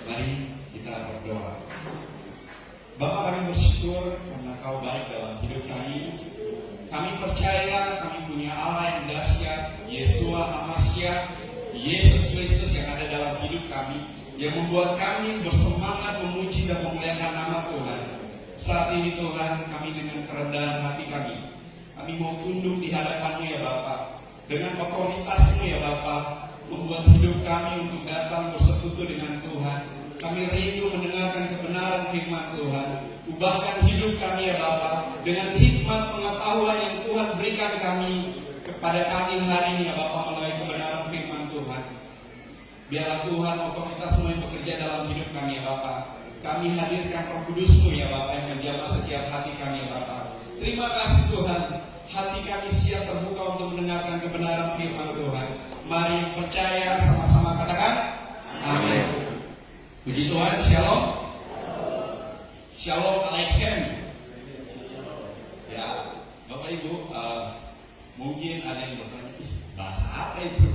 Mari kita berdoa. Bapa, kami bersyukur karena Kau baik dalam hidup kami. Kami percaya kami punya Allah yang dahsyat, Yesua HaMashiach, Yesus Kristus yang ada dalam hidup kami, yang membuat kami bersemangat memuji dan memuliakan nama Tuhan. Saat ini Tuhan, kami dengan kerendahan hati kami mau tunduk di hadapan-Mu ya Bapa. Dengan otoritas-Mu ya Bapa, membuat hidup kami untuk datang bersekutu dengan Tuhan. Kami rindu mendengarkan kebenaran firman Tuhan. Ubahkan hidup kami ya Bapa, dengan hikmat pengetahuan yang Tuhan berikan kami kepada kami hari ini ya Bapa, melalui kebenaran firman Tuhan. Biarlah Tuhan otoritas-Mu yang bekerja dalam hidup kami ya Bapa. Kami hadirkan Roh Kudus-Mu ya Bapa, yang menjamah setiap hati kami ya Bapa. Terima kasih Tuhan, hati kami siap terbuka untuk mendengarkan kebenaran firman Tuhan. Mari percaya sama-sama katakan amin. Puji Tuhan, shalom. Shalom Aleichem. Ya, Bapak Ibu, mungkin ada yang bertanya, bahasa apa itu?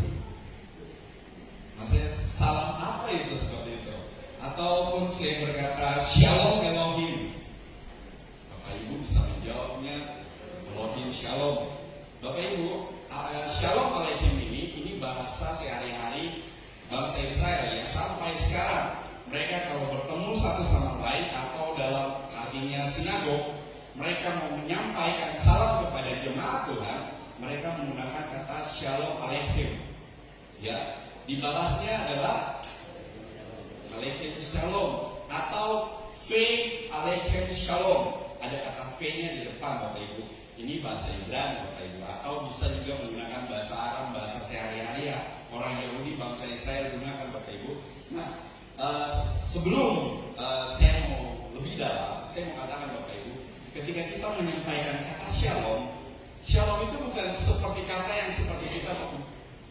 Maksudnya salam apa itu seperti itu? Ataupun saya berkata Shalom Elohim. Bapak Ibu bisa menjawabnya Elohim Shalom. Bapak Ibu, Shalom Aleichem ini bahasa sehari-hari bangsa Israel ya. Sampai sekarang mereka kalau bertemu satu sama lain atau dalam artinya sinagog, mereka mau menyampaikan salam kepada jemaat Tuhan, mereka menggunakan kata Shalom Aleichem. Ya, dibalasnya adalah Aleichem Shalom atau V Aleichem Shalom. Ada kata V-nya di depan Bapak Ibu. Ini bahasa Ibrani Bapak Ibu, atau bisa juga menggunakan bahasa Aram, bahasa sehari-hari ya. Orang Yahudi, bangsa Israel gunakan Bapak Ibu. Nah, sebelum saya mau lebih dalam, saya mau katakan Bapak Ibu, ketika kita menyampaikan kata Shalom, Shalom itu bukan seperti kata yang seperti kita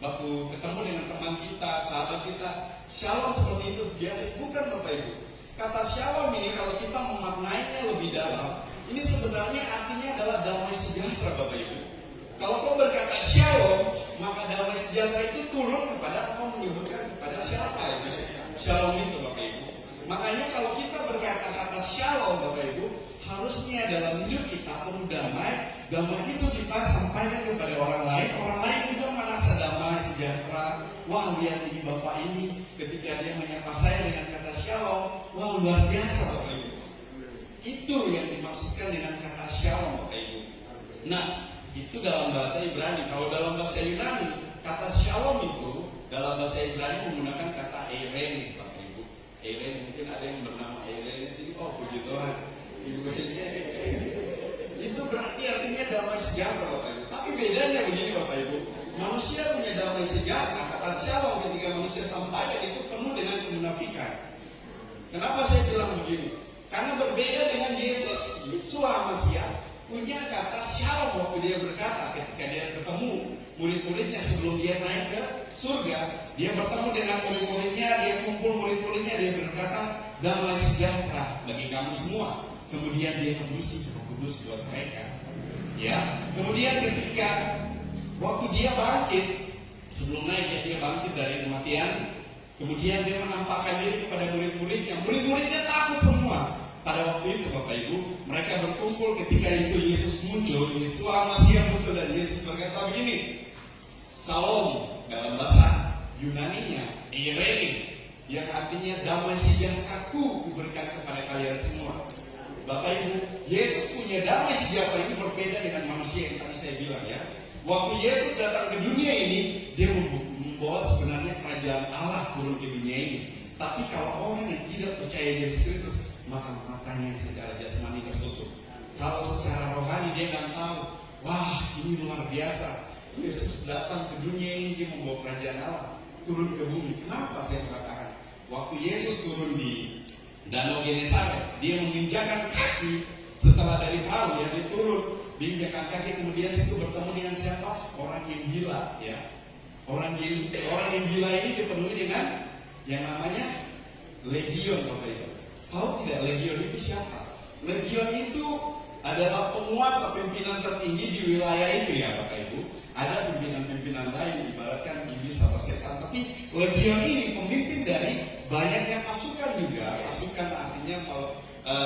waktu ketemu dengan teman kita, sahabat kita. Shalom seperti itu biasa, bukan Bapak Ibu. Kata Shalom ini kalau kita memaknainya lebih dalam, ini sebenarnya artinya adalah damai sejahtera Bapak Ibu. Kalau kau berkata Shalom, maka damai sejahtera itu turun kepada kau menyebutkan kepada siapa itu Shalom itu Bapak Ibu. Makanya kalau kita berkata kata Shalom Bapak Ibu, harusnya dalam hidup kita penuh damai. Damai itu kita sampaikan kepada orang lain juga merasa damai sejahtera. Wah, lihat ini Bapak ini, ketika dia menyapa saya dengan kata Shalom, wah luar biasa Bapak Ibu. Itu yang dimaksudkan dengan kata Shalom Bapak Ibu. Nah, itu dalam bahasa Ibrani. Kalau dalam bahasa Yunani, kata Shalom itu dalam bahasa Ibrani menggunakan kata Eirene Bapak Ibu. Eirene, mungkin ada yang bernama Eirene sini. Oh, puji Tuhan. Itu berarti artinya damai sejahtera Bapak Ibu. Tapi bedanya begini Bapak Ibu, manusia punya damai sejahtera. Kata Shalom ketika manusia sampaikan itu penuh dengan kemunafikan. Kenapa saya bilang begini? Karena berbeda dengan Yesus, Yesua HaMashiach punya kata Shalom waktu dia berkata ketika dia ketemu murid-muridnya sebelum dia naik ke surga. Dia bertemu dengan murid-muridnya, dia kumpul murid-muridnya, dia berkata damai sejahtera bagi kamu semua. Kemudian dia hembuskan Roh Kudus buat mereka. Ya, kemudian ketika waktu dia bangkit, sebelum naik dia bangkit dari kematian, kemudian dia menampakkan diri kepada murid-muridnya. Murid-muridnya takut semua. Pada waktu itu Bapak Ibu, mereka berkumpul ketika itu Yesus muncul, Yesua HaMashiach muncul, dan Yesus berkata begini, Shalom dalam bahasa Yunaninya, Eirene, yang artinya damai sejahteraku kuberikan kepada kalian semua. Bapak Ibu, Yesus punya damai sejahtera ini berbeda dengan manusia yang tadi saya bilang ya. Waktu Yesus datang ke dunia ini, dia membawa sebenarnya kerajaan Allah turun ke dunia ini. Tapi kalau orang yang tidak percaya Yesus Kristus, maka matanya secara jasmani tertutup. Kalau secara rohani dia nggak tahu, wah ini luar biasa. Yesus datang ke dunia ini, dia membawa kerajaan Allah turun ke bumi. Kenapa saya mengatakan? Waktu Yesus turun di Danau Genesaret, dia menginjakan kaki setelah dari perahu ya, dia turun, diinjakan kaki, kemudian situ bertemu dengan siapa? Orang yang gila ya. Orang yang gila ini dipenuhi dengan yang namanya legion Bapak Ibu. Tahu tidak legion itu siapa? Legion itu adalah penguasa pimpinan tertinggi di wilayah itu ya Bapak Ibu. Ada pimpinan-pimpinan lain, ibaratkan iblis atau setan. Tapi legion ini pemimpin dari banyaknya pasukan juga. Pasukan artinya kalau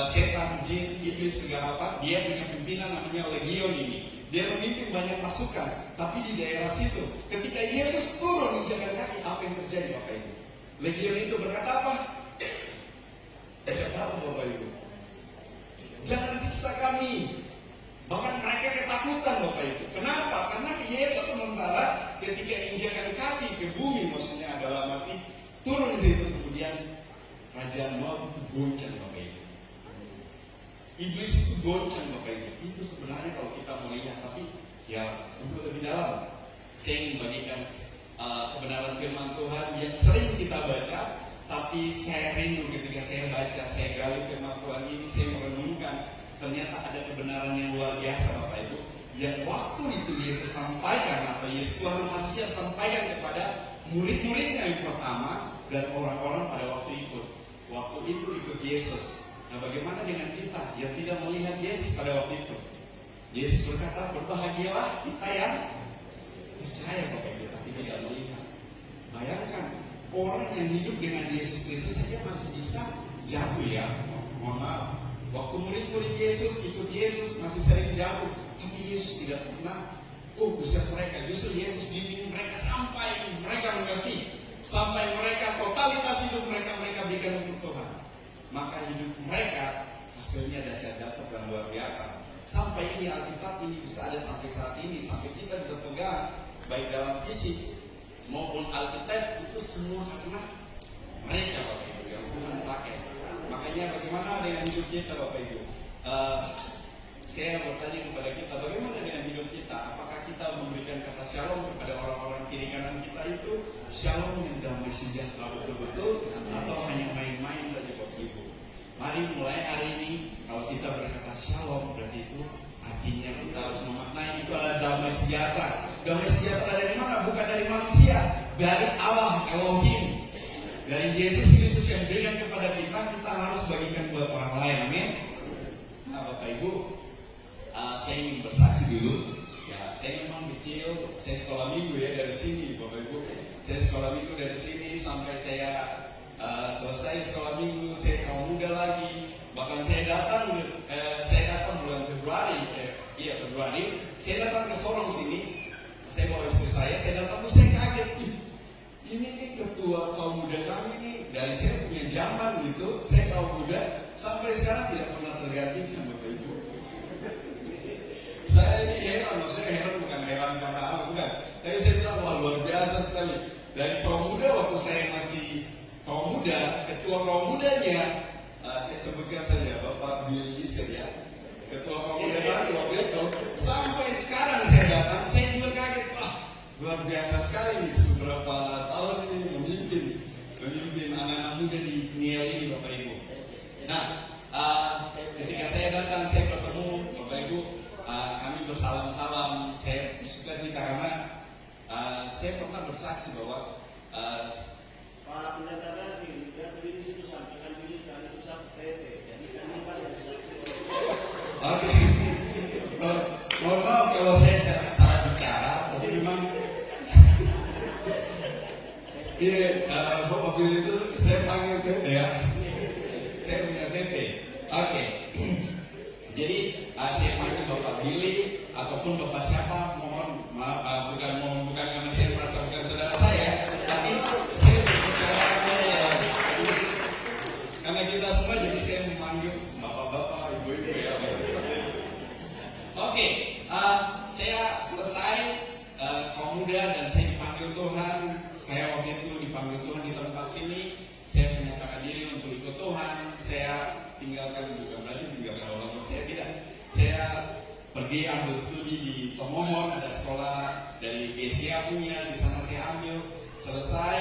setan, jin, iblis segala apa, dia punya pimpinan namanya legion ini. Dia memimpin banyak pasukan. Tapi di daerah situ, ketika Yesus turun menginjakkan kaki, apa yang terjadi Bapak Ibu? Legion itu berkata apa? Tidak tahu Bapak Ibu. Jangan siksa kami. Bahkan mereka ketakutan Bapak Ibu. Kenapa? Karena Yesus sementara ketika injakan kaki ke bumi, maksudnya adalah mati, turun di situ, kemudian kerajaan maut itu goncang Bapak Ibu. Iblis itu goncang Bapak Ibu. Itu sebenarnya kalau kita melihat, tapi ya untuk lebih dalam, saya ingin bagikan kebenaran firman Tuhan yang sering kita baca, tapi saya rindu ketika saya baca, saya gali firman Tuhan ini, saya merenungkan. Ternyata ada kebenaran yang luar biasa Bapak Ibu, yang waktu itu Yesus sampaikan, atau Yesus Masias sampaikan kepada murid-muridnya yang pertama dan orang-orang pada waktu itu ikut Yesus. Nah, bagaimana dengan kita yang tidak melihat Yesus pada waktu itu? Yesus berkata, berbahagialah kita yang percaya Bapak Ibu, tapi tidak melihat. Bayangkan, orang yang hidup dengan Yesus Kristus saja masih bisa jatuh ya. Mohon maaf. Waktu murid-murid Yesus ikut Yesus masih sering jatuh, tapi Yesus tidak pernah usir mereka. Justru Yesus bimbing mereka sampai mereka mengerti, sampai mereka totalitas hidup mereka berikan untuk Tuhan. Maka hidup mereka hasilnya dahsyat-dahsyat dan luar biasa. Sampai ini Alkitab ini bisa ada sampai saat ini, sampai kita bisa pegang baik dalam fisik maupun Alkitab, itu semua karena mereka Bapak Ibu yang Tuhan pakai. Makanya bagaimana dengan hidup kita Bapak Ibu? Saya bertanya kepada kita, bagaimana dengan hidup kita? Apakah kita memberikan kata shalom kepada orang-orang kiri kanan kita itu shalom yang damai sejahtera betul-betul, atau hanya main-main saja Bapak Ibu? Mari mulai hari ini, kalau kita berkata shalom, berarti itu artinya kita harus memaknai itu adalah damai sejahtera. Damai sejahtera dari mana? Bukan dari manusia, dari Allah, Elohim. Dari Yesus Kristus yang berikan kepada kita, kita harus bagikan buat orang lain. Amin. Nah Bapak Ibu, saya ingin bersaksi dulu. Ya, saya memang kecil, saya sekolah minggu ya dari sini Bapak Ibu. Saya sekolah minggu dari sini sampai saya selesai sekolah minggu, saya kaum muda lagi. Bahkan saya datang bulan Februari, saya datang ke Sorong sini. Saya bawa istri saya datang, saya kaget. Ini ketua kaum muda kami nih, dari saya punya zaman gitu, saya kaum muda sampai sekarang tidak pernah tergantikan Bapak Ibu. Saya ini heran, maksudnya heran bukan heran karena apa, bukan. Tapi saya bilang wah luar biasa sekali. Dari kaum muda waktu saya masih kaum muda, ketua kaum mudanya, saya sebutkan saja Bapak Billy Iser ya, ketua kaum muda kami waktu itu, sampai sekarang saya datang, saya juga kaget, wah luar biasa sekali nih, seberapa tahun ini memimpin anak-anak muda di Niel ini Bapak Ibu. Nah, ketika saya datang, saya bertemu Bapak Ibu, kami bersalam-salam. Saya suka cerita karena saya pernah bersaksi bahwa Pak pendeta dia berdiri di situ sampaikan diri kali itu sampai jadi kami pada bersaksi. Oke. Mohon maaf kalau saya salah bicara, tapi memang Bapak Billy itu saya panggil Tete ya. Saya punya Tete. Oke. Jadi saya panggil Bapak Billy ataupun Bapak siapa, mohon maaf, bukan karena saya merasa bukan saudara saya, tapi saya berbicara karena kita semua, jadi saya memanggil bapak-bapak, ibu-ibu ya. Oke, saya selesai kaum muda dan saya dipanggil Tuhan. Saya waktu itu dipanggil Tuhan di tempat sini. Saya menyatakan diri untuk ikut Tuhan. Saya tinggalkan juga, berarti tinggalkan orang tua saya tidak. Saya pergi ambil studi di Tomohon, ada sekolah dari GCA punya, di sana saya ambil. Selesai,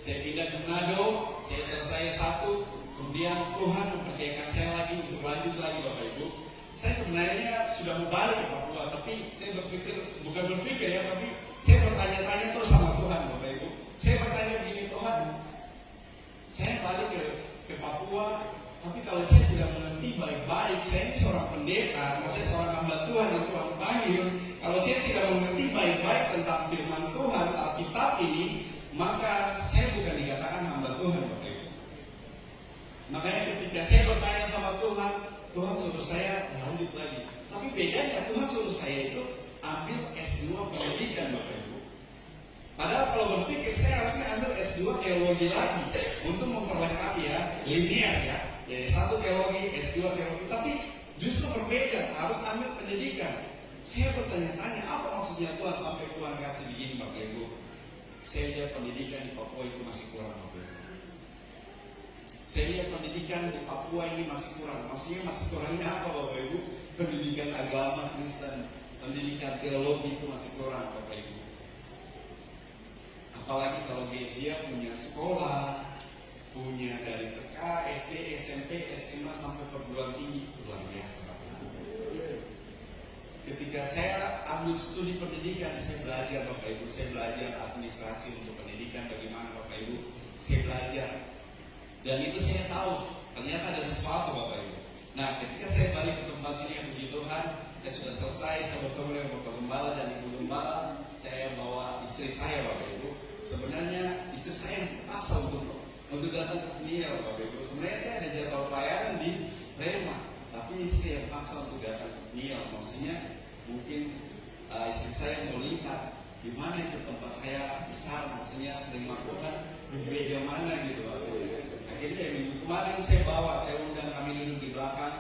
saya pindah ke Manado. Saya selesai S1. Kemudian Tuhan mempercayakan saya lagi untuk lanjut lagi Bapak Ibu. Saya sebenarnya sudah mau balik ke Papua, tapi saya bukan berpikir ya, tapi saya bertanya-tanya terus sama Tuhan Bapak Ibu. Saya bertanya begini, Tuhan, saya balik ke Papua, Tapi kalau saya tidak mengerti baik-baik, saya ini seorang pendeta, maksudnya seorang hamba Tuhan yang Tuhan panggil. Kalau saya tidak mengerti baik-baik tentang firman Tuhan, Alkitab ini, maka saya bukan dikatakan hamba Tuhan, Bapak Ibu. Makanya ketika saya bertanya sama Tuhan, Tuhan suruh saya lanjut lagi. Tapi bedanya Tuhan suruh saya itu ambil S2 pendidikan, Bapak Ibu. Padahal kalau berpikir saya harusnya ambil S2 teologi lagi untuk memperlengkapi ya, linear ya. Jadi satu teologi, S2 teologi, tapi justru berbeda, harus ambil pendidikan. Saya bertanya-tanya, apa maksudnya Tuhan sampai Tuhan kasih begini, Bapak Ibu? Saya lihat pendidikan di Papua itu masih kurang, Bapak Ibu. Saya lihat pendidikan di Papua ini masih kurang. Maksudnya masih kurangnya apa, Bapak Ibu? Pendidikan agama Kristen, pendidikan teologi itu masih kurang, Bapak Ibu. Apalagi kalau Gesia punya sekolah, punya dari TK, SD, SMP, SMA sampai perguruan tinggi, itu luar biasa, Bapak Ibu. Ketika saya ambil studi pendidikan, saya belajar, Bapak Ibu, saya belajar administrasi untuk pendidikan, bagaimana Bapak Ibu, saya belajar. Dan itu saya tahu, ternyata ada sesuatu, Bapak Ibu. Nah, ketika saya balik ke tempat sini, yang puji Tuhan, saya sudah selesai, saya bertemu dengan Bapak Gembala dan Ibu Gembala, saya bawa istri saya, Bapak Ibu. Sebenarnya istri saya yang paksa untuk datang ke Niel, Bapak Ibu. Sebenarnya saya ada jadwal pelayanan di Rema, tapi istri yang paksa untuk datang ke Niel. Maksudnya mungkin istri saya mau lihat di mana itu tempat saya besar, maksudnya terima Tuhan di gereja mana gitu, Bapak Ibu. Akhirnya minggu kemarin saya undang, kami duduk di belakang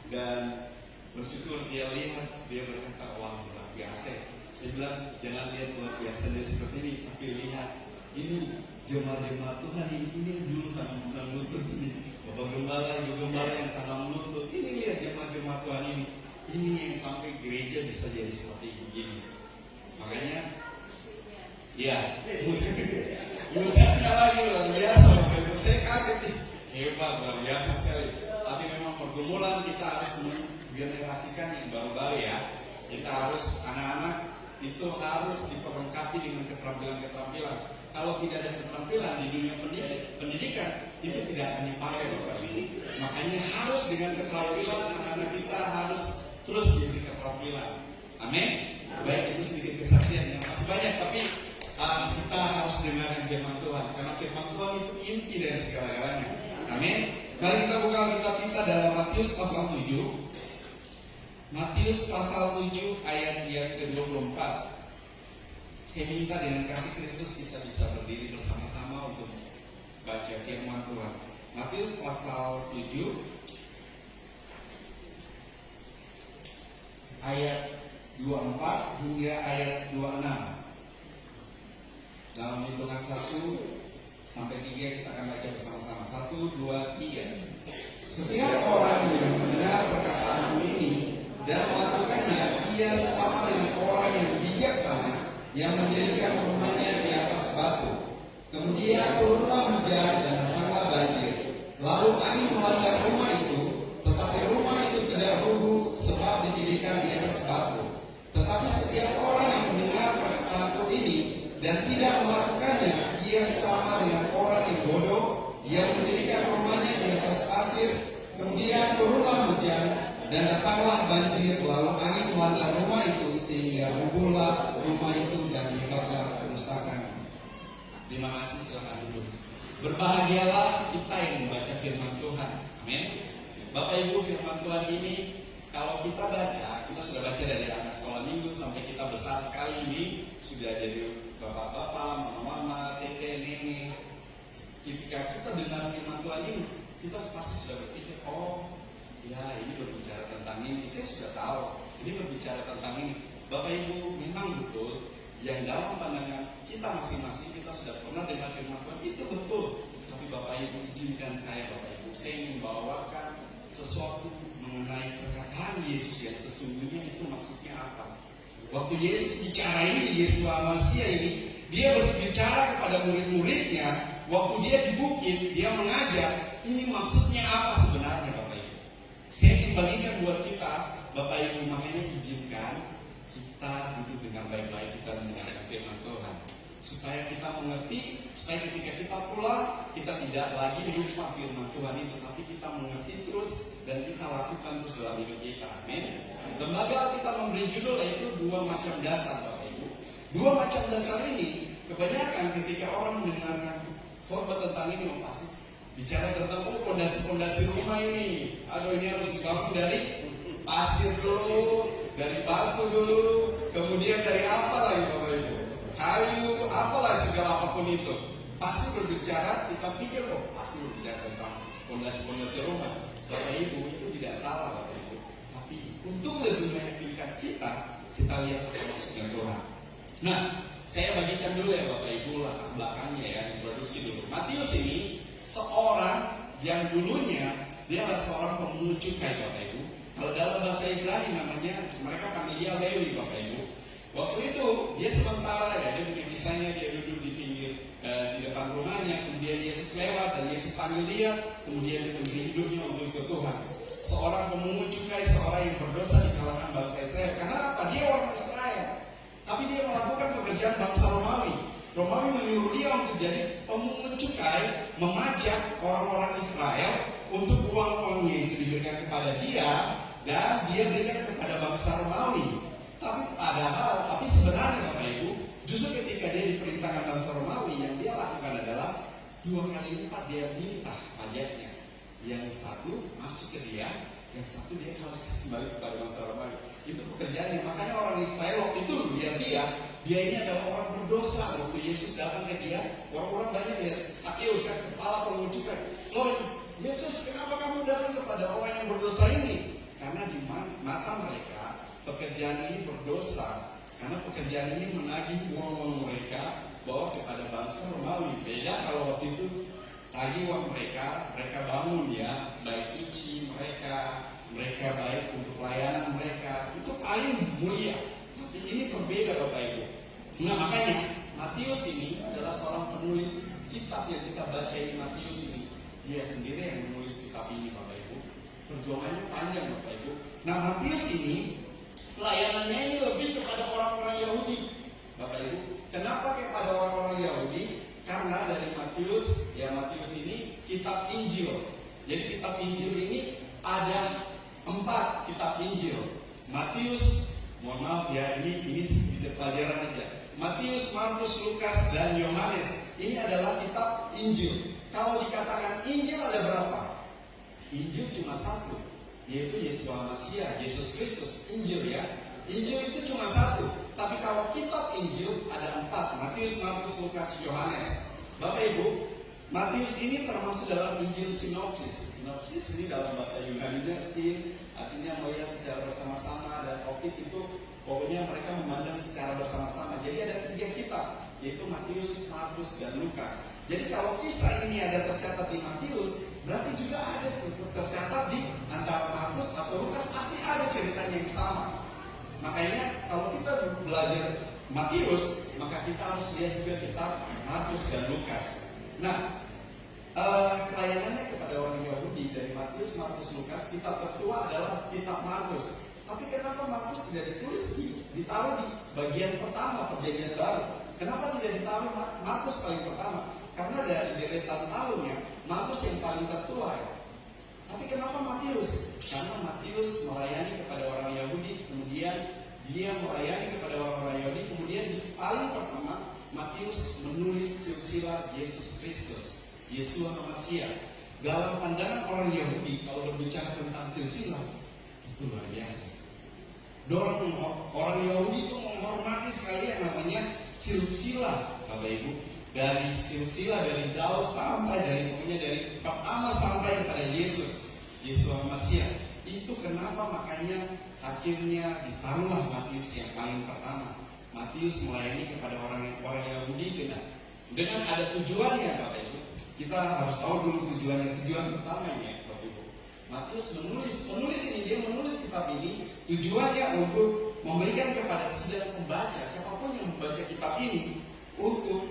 dan bersyukur dia lihat, dia berkata, wah luar biasa. Saya bilang, jangan lihat luar biasa dia seperti ini, tapi lihat ini jemaat-jemaat Tuhan ini yang dulu tanam lutut ini, Bapak Gembala, Ibu Gembala yang tanam lutut, ini lihat jemaat-jemaat Tuhan ini yang sampai gereja bisa jadi seperti begini. Makanya, ya, musiknya lagi luar biasa, Bapak Ibu. Saya kaget nih, hebat, luar biasa sekali. Tapi memang pergumulan kita harus menggenerasikan yang baru-baru ya. Kita harus, anak-anak itu harus diperlengkapi dengan keterampilan-keterampilan. Kalau tidak ada keterampilan di dunia pendidikan, itu tidak akan dipakai, Bapak Ibu. Makanya harus dengan keterampilan, anak-anak kita harus terus diberi keterampilan. Amin. Baik, itu sedikit kesaksian yang masih banyak, tapi kita harus dengarkan firman Tuhan, karena firman Tuhan itu inti dari segala-galanya. Amin. Mari kita buka Alkitab kita dalam Matius pasal 7. Matius pasal 7 ayat yang ke-24. Saya minta dengan kasih Kristus kita bisa berdiri bersama-sama untuk baca firman Tuhan. Matius pasal 7 ayat 24 hingga ayat 26. Dalam hitungan 1 sampai 3 kita akan baca bersama-sama. 1, 2, 3. Setiap orang yang mendengar perkataanku ini dan melakukannya, ia sama dengan orang yang bijaksana yang mendirikan rumahnya di atas batu. Kemudian turunlah hujan dan datanglah banjir. Lalu angin melanda rumah itu, tetapi rumah itu tidak rubuh sebab didirikan di atas batu. Tetapi setiap orang yang mendengar perkataanku ini dan tidak melakukannya, ia sama dengan orang yang bodoh yang mendirikan rumahnya di atas pasir. Kemudian turunlah hujan dan datanglah banjir, lalu angin melanda rumah itu sehingga rubuhlah rumah itu dan menyebabkan kerusakan. Terima kasih, silakan duduk. Berbahagialah kita yang membaca firman Tuhan. Amin. Bapak Ibu, firman Tuhan ini kalau kita baca, kita sudah baca dari anak sekolah minggu sampai kita besar sekali ini, sudah jadi bapak-bapak, mama-mama, tete, nenek. Ketika kita dengar firman Tuhan ini, kita pasti sudah berpikir, oh ya ini berbicara tentang ini. Saya sudah tahu ini berbicara tentang ini. Bapak Ibu, memang betul yang dalam pandangan kita masing-masing kita sudah pernah dengar firman Tuhan, itu betul. Tapi Bapak Ibu, izinkan saya, Bapak Ibu, saya ingin membawakan sesuatu mengenai perkataan Yesus yang sesungguhnya itu maksudnya apa. Waktu Yesus bicara ini, Yesus manusia ini, dia berbicara kepada murid-muridnya. Waktu dia di bukit, dia mengajar, ini maksudnya apa sebenarnya, Bapak Ibu. Saya ingin bagikan buat kita, Bapak Ibu, makanya izinkan kita duduk dengan baik-baik, kita mendengarkan firman Tuhan. supaya kita mengerti, supaya ketika kita pulang kita tidak lagi lupa firman Tuhan itu, tapi kita mengerti terus dan kita lakukan terus dalam hidup kita. Amin. Lembaga kita memberi judul yaitu 2 macam dasar, Bapak Ibu. 2 macam dasar ini kebanyakan ketika orang mendengarkan khotbah tentang ini, pasti bicara tentang pondasi-pondasi rumah ini. Aduh, ini harus dibangun dari pasir dulu, dari batu dulu, kemudian dari apa lagi Bapak Ibu? Kayu, apalah segala apapun itu. Pasti berbicara, kita pikir pasti berbicara tentang pondasi-pondasi rumah. Bapak Ibu, itu tidak salah Bapak Ibu. Tapi untuk lebih meyakinkan kita lihat apa maksudnya Tuhan. Nah, saya bagikan dulu ya Bapak Ibu latar belakangnya ya, introduksi dulu. Matius ini seorang yang dulunya dia adalah seorang pemungut cukai Bapak Ibu. Kalau dalam bahasa Ibrani namanya, mereka panggil dia Lewi Bapak Ibu. Waktu itu dia sementara ya, dia punya kisahnya, dia duduk di pinggir di depan rumahnya, kemudian Yesus lewat dan Yesus panggil dia, kemudian dia memberi hidupnya untuk ikut Tuhan. Seorang pemungut cukai, seorang yang berdosa di kalangan bangsa Israel. Karena apa? Dia orang Israel, tapi dia melakukan pekerjaan bangsa Romawi. Romawi menyuruh dia untuk jadi pemungut cukai, memajak orang-orang Israel untuk uang-uangnya itu diberikan kepada dia dan dia berikan kepada bangsa Romawi. Tapi sebenarnya Bapak Ibu, justru ketika dia diperintahkan bangsa Romawi, yang dia lakukan adalah 2 kali lipat dia minta pajaknya. Yang satu masuk ke dia, yang satu dia harus kembali kepada bangsa Romawi. Itu pekerjaannya. Makanya orang Israel waktu itu lihat dia ini adalah orang berdosa. Waktu Yesus datang ke dia, orang-orang banyak lihat Sakeus kan, kepala pemungut cukai. Loh, Yesus, kenapa kamu datang kepada orang yang berdosa ini? Karena di mata mereka pekerjaan ini berdosa, karena pekerjaan ini menagih uang-uang mereka bawa kepada bangsa Romawi. Beda kalau waktu itu tagih uang mereka bangun ya, baik suci mereka baik untuk pelayanan mereka, itu paling mulia. Tapi ini berbeda Bapak Ibu. Nah makanya Matius ini adalah seorang penulis kitab yang kita baca ini. Matius ini dia sendiri yang menulis kitab ini Bapak Ibu. Perjuangannya panjang Bapak Ibu. Nah Matius ini pelayanannya ini lebih kepada orang-orang Yahudi Bapak Ibu. Kenapa kepada orang-orang Yahudi? Karena dari Matius ini kitab Injil. Jadi kitab Injil ini ada 4 kitab Injil. Matius, mohon maaf ya, ini sedikit pelajaran aja. Matius, Markus, Lukas, dan Yohanes. Ini adalah kitab Injil. Kalau dikatakan Injil ada berapa? Injil cuma 1, yaitu Yeshua Masiah, Yesus Kristus. Injil ya. Injil itu cuma 1. Tapi kalau kitab Injil ada 4. Matius, Markus, Lukas, Yohanes. Bapak Ibu, Matius ini termasuk dalam Injil sinopsis. Sinopsis ini dalam bahasa Yunani-nya artinya melihat secara bersama-sama, dan optik itu pokoknya mereka memandang secara bersama-sama. Jadi ada 3 kitab, yaitu Matius, Markus, dan Lukas. Jadi kalau kisah ini ada tercatat di Matius, berarti juga ada tercatat di antara Markus atau Lukas, pasti ada ceritanya yang sama. Makanya kalau kita belajar Matius, maka kita harus lihat juga kitab Markus dan Lukas. Nah, pelayanannya kepada orang Yahudi dari Matius, Markus, Lukas, kitab tertua adalah kitab Markus. Tapi kenapa Markus tidak ditulis ditaruh di bagian pertama Perjanjian Baru? Kenapa tidak ditaruh Markus paling pertama? Karena dari deretan tahunnya Markus yang paling tertua ya. Tapi kenapa Matius? Karena Matius melayani kepada orang Yahudi, kemudian dia melayani kepada orang-orang Yahudi, kemudian di paling pertama Matius menulis silsilah Yesus Kristus, Yeshua Masiah. Dalam pandangan orang Yahudi, kalau berbicara tentang silsilah, itu luar biasa. Orang Yahudi itu menghormati sekali yang namanya silsilah, Bapak Ibu. Dari silsilah, dari Daud sampai dari pertama sampai kepada Yesus, Yeshua Masiah. Itu kenapa makanya akhirnya ditaruhlah Matius yang paling pertama. Matius melayani kepada orang Yahudi dengan ada tujuannya Bapak Ibu. Kita harus tahu dulu tujuannya. Tujuan pertamanya Bapak Ibu, Matius menulis ini, dia menulis kitab ini tujuannya untuk memberikan kepada setiap pembaca, siapapun yang membaca kitab ini, untuk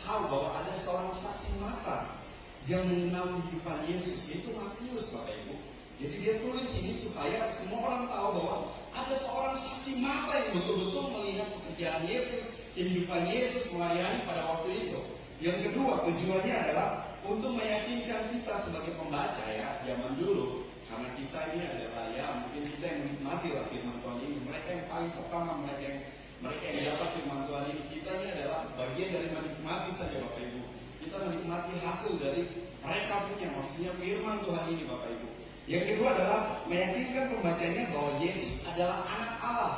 tahu bahwa ada seorang saksi mata yang mengenal kehidupan Yesus, yaitu Matius Bapak Ibu. Jadi dia tulis ini supaya semua orang tahu bahwa ada seorang saksi mata yang betul-betul melihat pekerjaan Yesus, kehidupan Yesus melayani pada waktu itu. Yang kedua, tujuannya adalah untuk meyakinkan kita sebagai pembaca ya, zaman dulu. Karena kita ini adalah ya, mungkin kita yang menikmati lah firman Tuhan ini. Mereka yang paling pertama, mereka yang dapat firman Tuhan ini. Kita ini adalah bagian dari menikmati saja Bapak Ibu. Kita menikmati hasil dari mereka punya, maksudnya firman Tuhan ini Bapak Ibu. Yang kedua adalah meyakinkan pembacanya bahwa Yesus adalah anak Allah.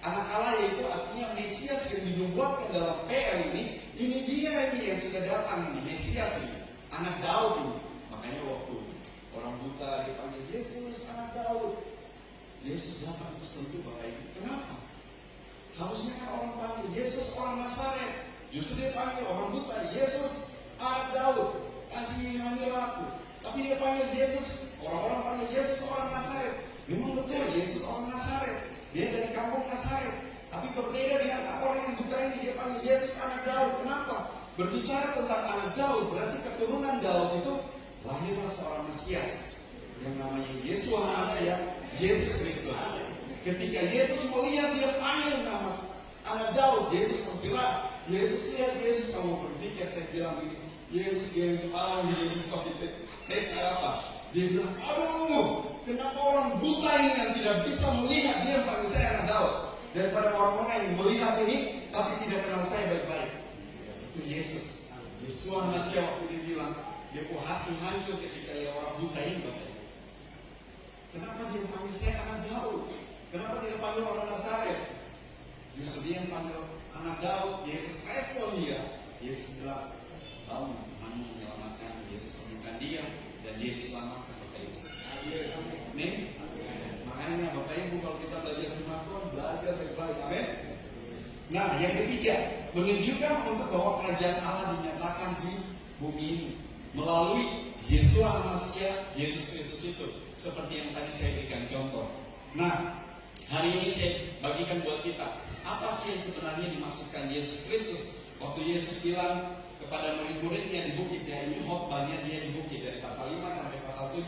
Anak Allah yaitu artinya Mesias yang dinubuatkan dalam PL ini dia ini yang sudah datang ini, Mesias ini, anak Daud ini. Makanya waktu orang buta dipanggil Yesus anak Daud, Yesus datang tersentuh Bapak Ibu. Kenapa? Harusnya kan orang panggil Yesus orang Nazaret, justru dia panggil orang buta Yesus anak Daud, kasihanilah aku. Tapi dia panggil Yesus, orang-orang panggil Yesus orang Nazaret. Memang betul Yesus orang Nazaret, dia dari kampung Nazaret. Tapi berbeda dengan orang yang buta ini, dia panggil Yesus anak Daud. Kenapa? Berbicara tentang anak Daud, berarti keturunan Daud itu lahirlah seorang Mesias yang namanya Yesus Masiah, Yesus Kristus. Ketika Yesus melihat dia panggil nama anak Daud, Yesus bergerak. Yesus lihat, Yesus kamu berpikir, saya bilang ini, Yesus yang kepala Yesus COVID tes apa? Dia bilang, aduh, kenapa orang buta ini yang tidak bisa melihat dia panggil saya anak Daud, daripada orang-orang yang melihat ini tapi tidak kenal saya baik-baik. Itu Yesus. Yesus Masiah waktu dia bilang, dia pun hati hancur ketika lihat orang buta ini Bapak. Kenapa dia panggil saya anak Daud? Kenapa tidak panggil orang Nazaret? Justru dia yang panggil anak Daud. Yesus respon dia. Yesus bilang, kamu menyelamatkan. Yesus sembuhkan dia dan dia diselamatkan Bapak Ibu. Amin. Makanya Bapak Ibu kalau kita belajar firman Tuhan, belajar baik-baik. Amin. Nah, yang ketiga, menunjukkan untuk bahwa kerajaan Allah dinyatakan di bumi ini melalui Yesus Masiah, Yesus Kristus itu, seperti yang tadi saya berikan contoh. Nah, hari ini saya bagikan buat kita, apa sih yang sebenarnya dimaksudkan Yesus Kristus waktu Yesus bilang kepada murid-muridnya di bukit ya, ini khotbahnya dia di bukit dari pasal 5 sampai pasal 7.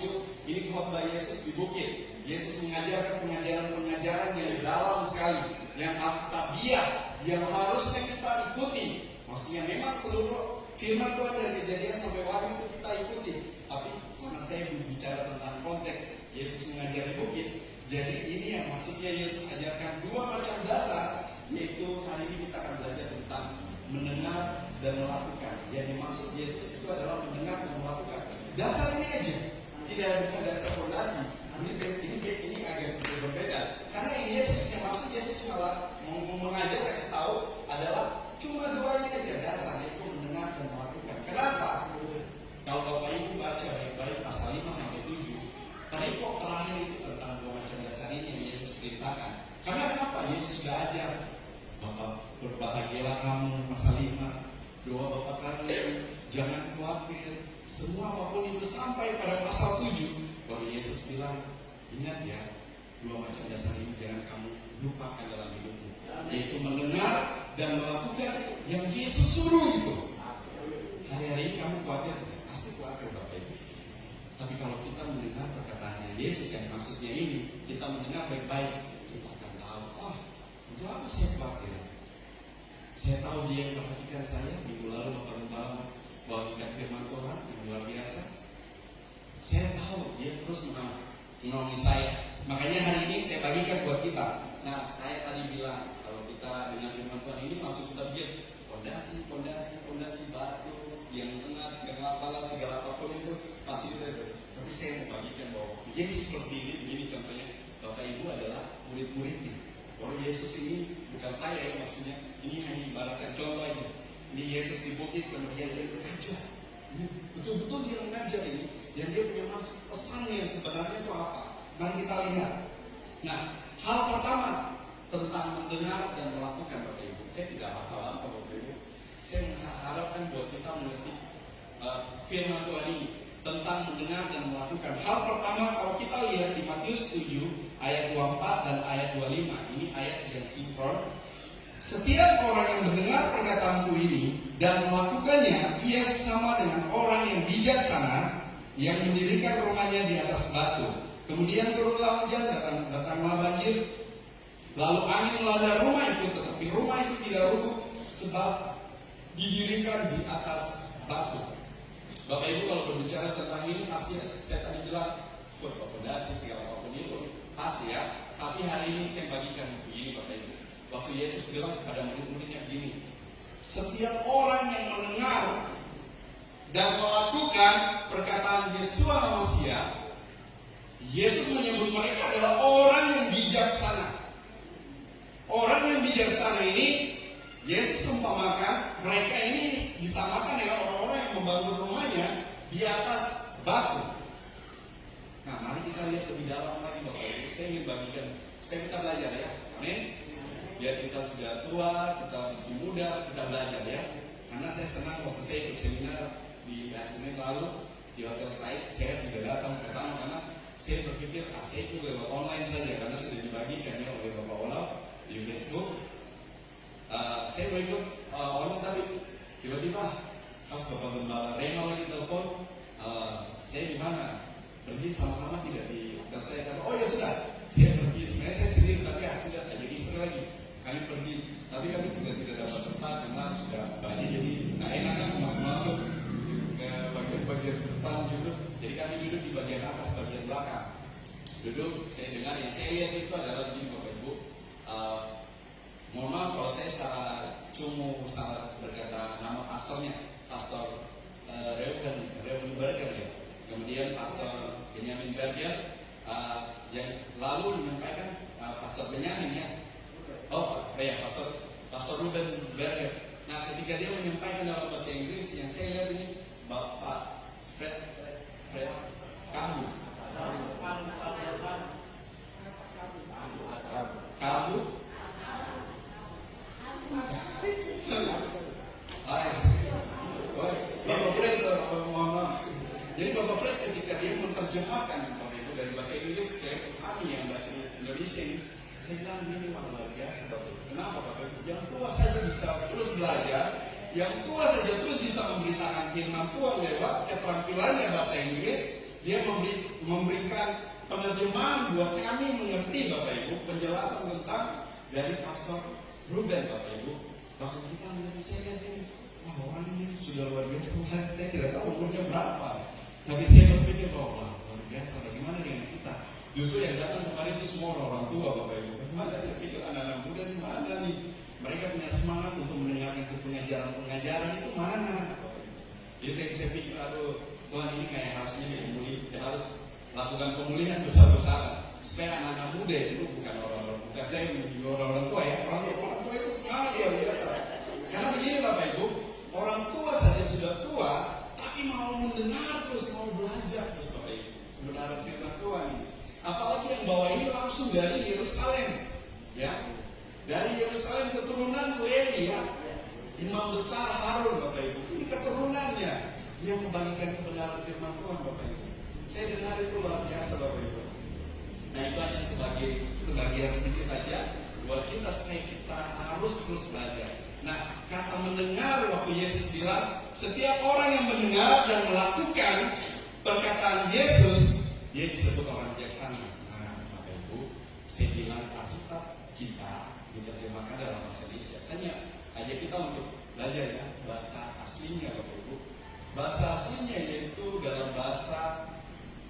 Ini khotbah Yesus di bukit. Yesus mengajarkan pengajaran-pengajaran yang dalam sekali, yang alkitabiah, yang harusnya kita ikuti. Maksudnya memang seluruh firman Tuhan dari Kejadian sampai Wahyu itu kita ikuti. Tapi karena saya bicara tentang konteks Yesus mengajar di bukit, jadi ini yang maksudnya Yesus ajarkan dua macam dasar, yaitu hari ini kita akan belajar tentang mendengar dan melakukan. Yang dimaksud Yesus itu adalah mendengar dan melakukan. Dasar ini aja, tidak ada dasar fondasi. Ini agak sedikit berbeda. Karena yang Yesus punya maksud, Yesus malah mengajar kasih tahu adalah cuma dua ini aja dasar, yaitu mendengar dan melakukan. Kenapa? Kalau Bapak Ibu baca baik-baik pasal 5 sampai 7, perikop terakhir itu tentang dua macam dasar ini yang Yesus perintahkan. Karena kenapa? Yesus sudah ajar. Bapak berbahagialah kamu pasal 5, doa Bapak kami, jangan khawatir. Semua apapun itu sampai pada pasal 7, baru Yesus bilang, ingat ya, dua macam dasar ini jangan kamu lupakan dalam hidupmu, yaitu mendengar dan melakukan yang Yesus suruh itu. Hari-hari ini kamu khawatir, pasti khawatir Bapak Ibu. Tapi kalau kita mendengar perkataannya Yesus yang maksudnya ini, kita mendengar baik-baik, kita akan tahu, untuk apa saya khawatir? Saya tahu dia yang perhatikan saya. Minggu lalu Bapak Gembala bagikan firman Tuhan yang luar biasa. Saya tahu dia terus menolong saya. Makanya hari ini saya bagikan buat kita. Nah, saya tadi bilang kalau kita dengan firman Tuhan ini maksud kita bikin pondasi batu yang tengah, yang apalah segala apapun itu pasti kita itu. Tapi saya mau bagikan bahwa waktu Yesus seperti ini, begini contohnya, Bapak Ibu adalah murid-muridnya. Orang Yesus ini bukan saya ya, maksudnya ini hanya ibaratkan contoh aja. Ini Yesus di bukit, kemudian dia mengajar. Ini betul-betul dia mengajar ini. Dan dia punya pesan yang sebenarnya itu apa? Mari kita lihat. Nah, hal pertama tentang mendengar dan melakukan Bapak Ibu. Saya tidak hafal apa Bapak Ibu. Saya mengharapkan buat kita mengerti firman Tuhan ini tentang mendengar dan melakukan. Hal pertama kalau kita lihat di Matius 7 ayat 24 dan ayat 25. Ini ayat yang sinkron. Setiap orang yang mendengar perkataanku ini dan melakukannya, ia sama dengan orang yang bijaksana yang mendirikan rumahnya di atas batu. Kemudian turunlah hujan, datanglah banjir, lalu angin melanda rumah itu, tetapi rumah itu tidak runtuh sebab didirikan di atas batu. Bapak Ibu kalau berbicara tentang ini pasti saya tadi bilang fondasi segala apapun itu pasti ya. Tapi hari ini saya bagikan begini Bapak Ibu. Waktu Yesus bilang kepada murid-muridnya begini, setiap orang yang mendengar dan melakukan perkataan Yeshua HaMashiach, Yesus menyebut mereka adalah orang yang bijaksana. Orang yang bijaksana ini Yesus umpamakan mereka ini disamakan dengan orang-orang yang membangun rumahnya di atas batu. Nah, mari kita lihat lebih dalam lagi Bapak Ibu. Saya ingin bagikan supaya kita belajar ya. Amin. Biar kita sudah tua, kita masih muda, kita belajar ya. Karena saya senang waktu saya ikut seminar di hari Senin lalu di Hotel Said, saya tidak datang pertama karena saya berpikir saya itu lewat online saja karena sudah dibagikan ya oleh Bapak Olaf di Facebook. Saya mau ikut online tapi tiba-tiba pas Bapak Gembala Reno lagi telepon, saya di mana? Pergi sama-sama tidak di dan saya kata, oh ya sudah, saya pergi. Sebenarnya saya sendiri tapi ya sudah jadi istri lagi. Kami pergi, tapi kami sudah tidak dapat tempat karena sudah banyak jadi nggak enak kan masuk ke bagian depan gitu. Jadi kami duduk di bagian atas, bagian belakang. Duduk, saya dengar yang saya lihat itu adalah begini Bapak Ibu. Mohon maaf kalau saya salah berkata nama pastornya, Pastor Reuven Berger ya. Kemudian Pastor Benyamin Berger yang lalu menyampaikan Pastor Benyamin ya. Oh ya Pastor Ruben Berger. Nah ketika dia menyampaikan dalam bahasa Inggris yang saya lihat ini Bapak Fred Kambu. Bapak Fred, mohon maaf. Jadi Bapak Fred ketika dia menerjemahkan Bapak Ibu dari bahasa Inggris ke kami yang bahasa Indonesia ini, saya bilang ini luar biasa Bapak Ibu. Kenapa Bapak Ibu? Yang tua saja bisa terus belajar, yang tua saja terus bisa memberitakan firman Tuhan lewat keterampilannya bahasa Inggris. Dia memberikan penerjemahan buat kami mengerti Bapak Ibu, penjelasan tentang dari Pastor Ruben Bapak Ibu. Bahkan kita menjadi saya lihat ini, wah orang ini sudah luar biasa. Saya tidak tahu umurnya berapa, tapi saya berpikir bahwa luar biasa. Bagaimana dengan kita? Justru yang datang kemarin itu semua orang tua Bapak Ibu. Bagaimana saya pikir anak-anak muda di mana nih? Mereka punya semangat untuk mendengarkan pengajaran itu mana? Jadi saya pikir aduh Tuhan ini kayak harusnya harus lakukan pemulihan besar-besaran supaya anak-anak muda itu bukan saya menyinggung orang tua ya, orang tua itu semangat ya biasa. Karena begini Bapak Ibu, orang tua saja sudah tua, tapi mau mendengar terus, mau belajar terus Bapak Ibu kebenaran firman Tuhan ini. Apalagi yang bawa ini langsung dari Yerusalem, ya, dari Yerusalem keturunan Lewi ya, imam besar Harun Bapak Ibu. Ini keturunannya dia membagikan kebenaran firman Tuhan Bapak Ibu. Saya dengar itu luar biasa Bapak Ibu. Nah itu hanya sebagian sedikit aja buat kita supaya kita harus terus belajar. Nah kata mendengar waktu Yesus bilang setiap orang yang mendengar dan melakukan perkataan Yesus dia disebut orang bijaksana. Nah Bapak Ibu saya bilang Alkitab kita diterjemahkan dalam bahasa Indonesia. Saya ajak kita untuk belajar ya bahasa aslinya Bapak Ibu. Bahasa aslinya yaitu dalam bahasa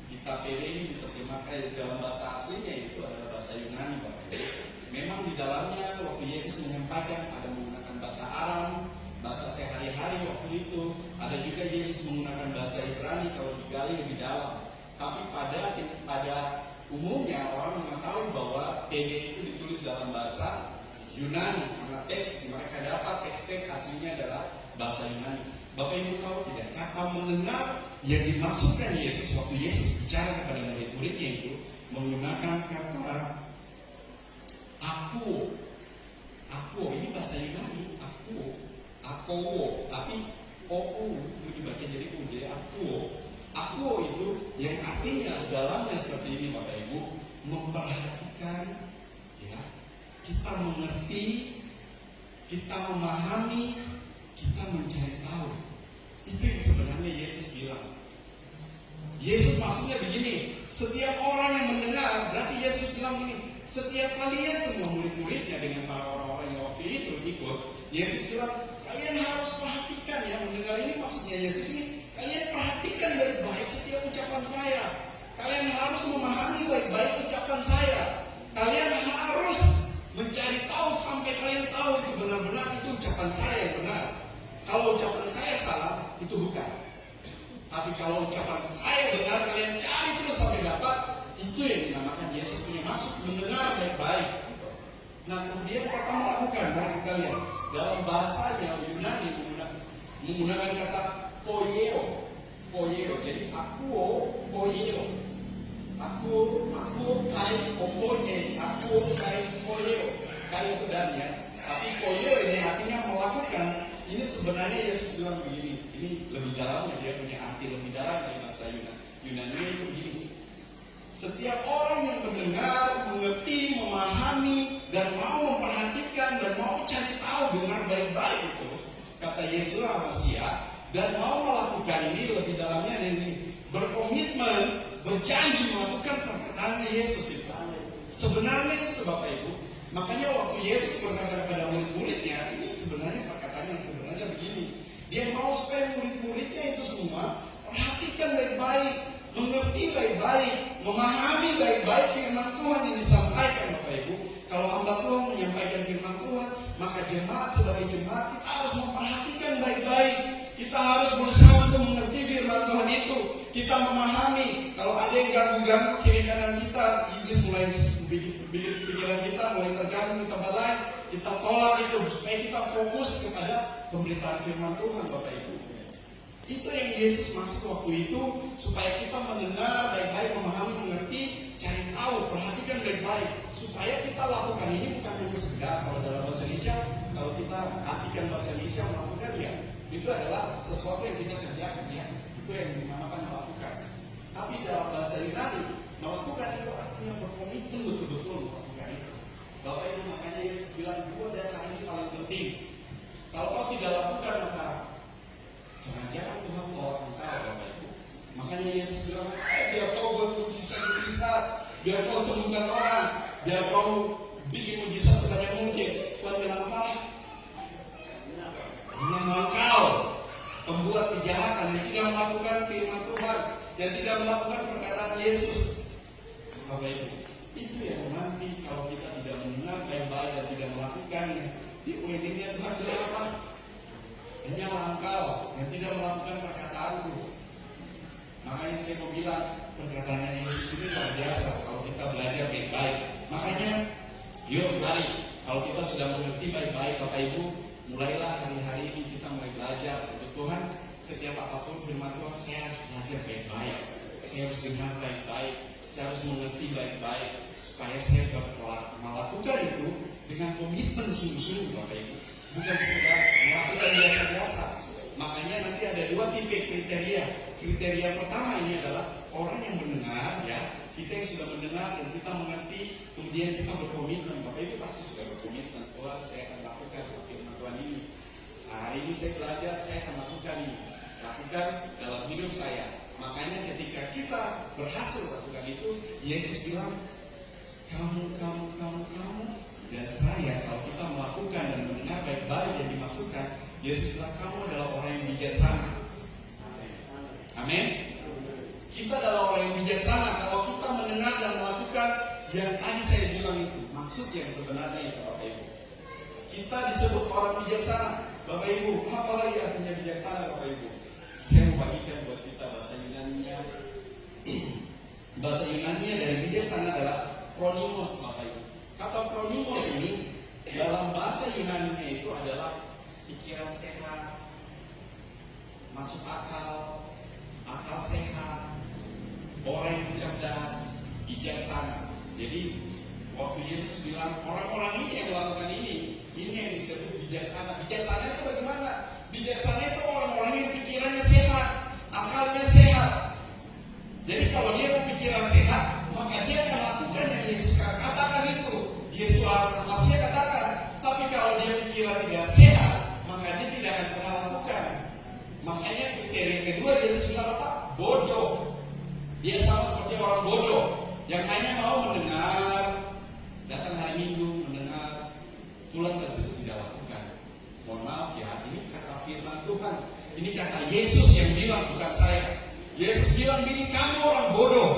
kitab PB ini diterjemahkan dalam bahasa aslinya itu adalah bahasa Yunani Bapak Ibu. Memang di dalamnya waktu Yesus menyampaikan ada menggunakan bahasa Aram, bahasa sehari-hari waktu itu. Ada juga Yesus menggunakan bahasa Ibrani kalau digali lebih dalam. Tapi pada umumnya orang mengetahui bahwa PB itu ditulis dalam bahasa Yunani karena teks mereka dapat teks aslinya adalah bahasa Yunani. Bapak Ibu tahu tidak, kata mendengar yang dimasukkan Yesus waktu Yesus bicara kepada murid-muridnya itu menggunakan kata aku, ini bahasa Yunani, akowo, tapi itu dibaca jadi jadi aku itu yang artinya dalamnya seperti ini Bapak Ibu, memperhatikan, ya, kita mengerti, kita memahami, kita mencari tahu. Itu yang sebenarnya Yesus bilang. Yesus maksudnya begini, setiap orang yang mendengar, berarti Yesus bilang begini, setiap kalian semua murid-muridnya dengan para orang-orang yang waktu itu ikut, Yesus bilang, kalian harus perhatikan ya, mendengar ini maksudnya Yesus ini, kalian perhatikan baik-baik setiap ucapan saya. Kalian harus memahami baik-baik ucapan saya. Kalian harus mencari tahu sampai kalian tahu itu benar-benar itu ucapan saya yang benar. Kalau ucapan saya salah, itu bukan. Tapi kalau ucapan saya benar, kalian cari terus sampai dapat. Itu yang dinamakan Yesus punya maksud mendengar baik-baik. Nah kemudian kata melakukan, mari kita lihat dalam bahasanya Yunani menggunakan kata poieo. Poieo, jadi akuo poieo. Aku kai omponye, aku kai poieo. Kai itu dan ya. Tapi poieo ini artinya melakukan. Ini sebenarnya Yesus bilang begini. Ini lebih dalamnya, dia punya arti lebih dalam dari bahasa Yunani itu begini. Setiap orang yang mendengar, mengerti, memahami, dan mau memperhatikan, dan mau cari tahu, dengar baik-baik itu, kata Yesus Masiah, dan mau melakukan ini lebih dalamnya ini, berkomitmen, berjanji melakukan perkataannya Yesus itu. Sebenarnya itu Bapak Ibu, makanya waktu Yesus berkata kepada murid-muridnya, ini sebenarnya perkataan yang sebenarnya begini. Dia mau supaya murid-muridnya itu semua perhatikan baik-baik, mengerti baik-baik, memahami baik-baik firman Tuhan yang disampaikan Bapak Ibu. Kalau hamba Tuhan menyampaikan firman Tuhan, maka jemaat sebagai jemaat kita harus memperhatikan baik-baik. Kita harus berusaha untuk mengerti firman Tuhan itu. Kita memahami. Kalau ada yang ganggu-ganggu kiri kanan kita, iblis mulai bikin pikiran kita mulai terganggu di tempat lain. Kita tolak itu supaya kita fokus kepada pemberitaan firman Tuhan Bapak Ibu. Itu yang Yesus maksud waktu itu, supaya kita mendengar baik-baik, memahami, mengerti, cari tahu, perhatikan baik-baik, supaya kita lakukan ini bukan hanya sekedar. Kalau dalam bahasa Indonesia, kalau kita artikan bahasa Indonesia melakukan ya, itu adalah sesuatu yang kita kerjakan ya, itu yang dinamakan melakukan. Tapi dalam bahasa Yunani, melakukan itu artinya berkomitmen betul-betul melakukan itu. Bapak Ibu, makanya Yesus bilang dua dasar ini paling penting. Kalau kau tidak lakukan maka jangan-jangan Tuhan tolak engkau Bapak Ibu. Makanya Yesus bilang, biar kau buat mujizat, biar kau sembuhkan orang, biar kau bikin mujizat sebanyak mungkin. Tuhan bilang apa? Hanya engkau pembuat kejahatan yang tidak melakukan firman Tuhan, yang tidak melakukan perkataan Yesus. Bapak Ibu, itu yang nanti kalau kita tidak mendengar baik-baik dan tidak melakukannya, di weddingnya Tuhan bilang apa? Hanyalah engkau yang tidak melakukan perkataanku. Makanya saya mau bilang perkataannya Yesus ini luar biasa kalau kita belajar baik-baik. Makanya yuk mari, kalau kita sudah mengerti baik-baik Bapak Ibu, mulailah hari-hari ini kita mulai belajar untuk Tuhan. Setiap apapun firman Tuhan, saya harus belajar baik-baik, saya harus dengar baik-baik, saya harus mengerti baik-baik, supaya saya dapat melakukan itu dengan komitmen sungguh-sungguh Bapak Ibu, bukan sekedar melakukan biasa-biasa. Makanya nanti ada dua tipe kriteria. Kriteria pertama ini adalah orang yang mendengar ya, kita yang sudah mendengar dan kita mengerti, kemudian kita berkomitmen. Bapak Ibu pasti sudah berkomitmen, Tuhan saya akan lakukan firman Tuhan ini. Hari ini saya belajar, saya akan lakukan ini, lakukan dalam hidup saya. Makanya ketika kita berhasil lakukan itu, Yesus bilang, kamu dan saya, kalau kita melakukan dan mendengar baik-baik yang dimaksudkan, Yesus bilang kamu adalah orang yang bijaksana. Amin. Kita adalah orang yang bijaksana kalau kita mendengar dan melakukan yang tadi saya bilang itu. Maksud yang sebenarnya itu Bapak Ibu. Kita disebut orang bijaksana. Bapak Ibu, apa lagi artinya bijaksana Bapak Ibu? Saya mau bagikan buat kita bahasa Yunani-nya. Bahasa Yunani-nya dari bijaksana adalah pronimos Bapak Ibu. Kata pronimos ini dalam bahasa Yunani-nya itu adalah pikiran sehat, masuk akal, akal sehat, orang yang cerdas, bijaksana. Jadi waktu Yesus bilang orang-orang ini yang melakukan ini yang disebut bijaksana. Bijaksana itu bagaimana? Bijaksana itu orang-orang yang pikirannya sehat, akalnya sehat. Jadi kalau dia berpikiran sehat, maka dia akan lakukan yang Yesus katakan itu. Yesus masih katakan. Tapi kalau dia pikiran tidak sehat, maka dia tidak akan pernah lakukan. Makanya kriteria kedua Yesus bilang apa? Bodoh. Dia sama seperti orang bodoh yang hanya mau mendengar, datang hari Minggu mendengar, pulang dari situ tidak lakukan. Mohon maaf ya, ini kata firman Tuhan. Ini kata Yesus yang bilang, bukan saya. Yesus bilang gini, kamu orang bodoh.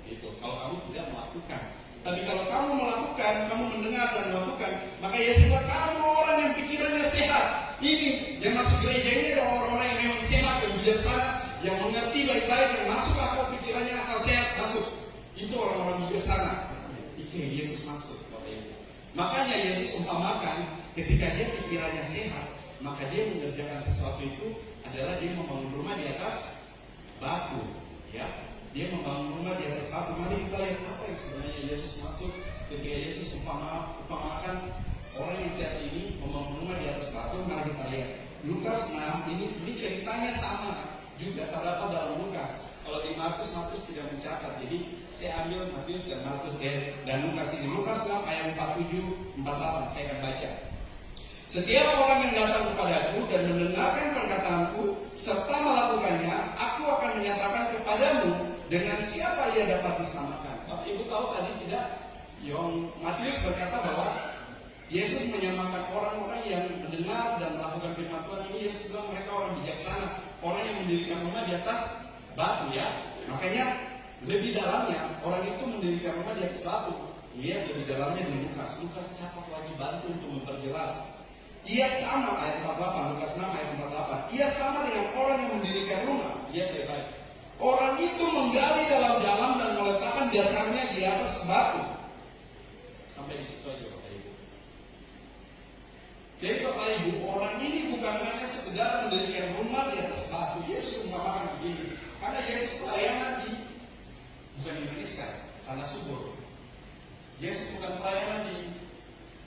Itu kalau kamu tidak melakukan. Tapi kalau kamu melakukan, kamu mendengar dan melakukan, maka Yesus bilang kamu orang yang pikirannya sehat. Ini yang masuk gereja ini adalah orang-orang yang memang sehat, yang bijaksana, yang mengerti baik-baik, yang masuk akal pikirannya akal sehat masuk. Itu orang-orang bijaksana. Itu yang Yesus maksud, Bapak Ibu. Makanya Yesus umpamakan ketika dia pikirannya sehat, maka dia mengerjakan sesuatu itu adalah dia membangun rumah di atas batu, ya. Dia membangun rumah di atas batu. Mari kita lihat apa yang sebenarnya Yesus maksud ketika Yesus umpamakan orang yang sehat ini membangun rumah di atas batu. Mari kita lihat Lukas 6. Ini ceritanya sama juga terdapat dalam Lukas. Kalau di Markus tidak mencatat. Jadi saya ambil Matius dan Markus dan Lukas ini. Lukas 6 ayat 47 48 saya akan baca. Setiap orang yang datang kepadaku dan mendengarkan perkataanku serta melakukannya, aku akan menyatakan kepadamu dengan siapa ia dapat disamakan. Bapak Ibu tahu tadi tidak? Yang Matius berkata bahwa Yesus menyamakan orang-orang yang mendengar dan melakukan firman Tuhan ini. Yesus bilang mereka orang bijaksana, orang yang mendirikan rumah di atas batu, ya. Makanya lebih dalamnya orang itu mendirikan rumah di atas batu. Lihat lebih dalamnya di Lukas. Lukas catat lagi, bantu untuk memperjelas. Ia sama ayat 48, Lukas 6 ayat 48. Ia sama dengan orang yang mendirikan rumah. Lihat baik-baik. Orang itu menggali dalam-dalam dan meletakkan dasarnya di atas batu. Sampai di situ aja Bapak Ibu. Jadi Bapak Ibu, orang ini bukan hanya sekedar mendirikan rumah di atas batu. Yesus umpamakan begini. Karena Yesus pelayanan di bukan di Indonesia, tanah subur. Yesus bukan pelayanan di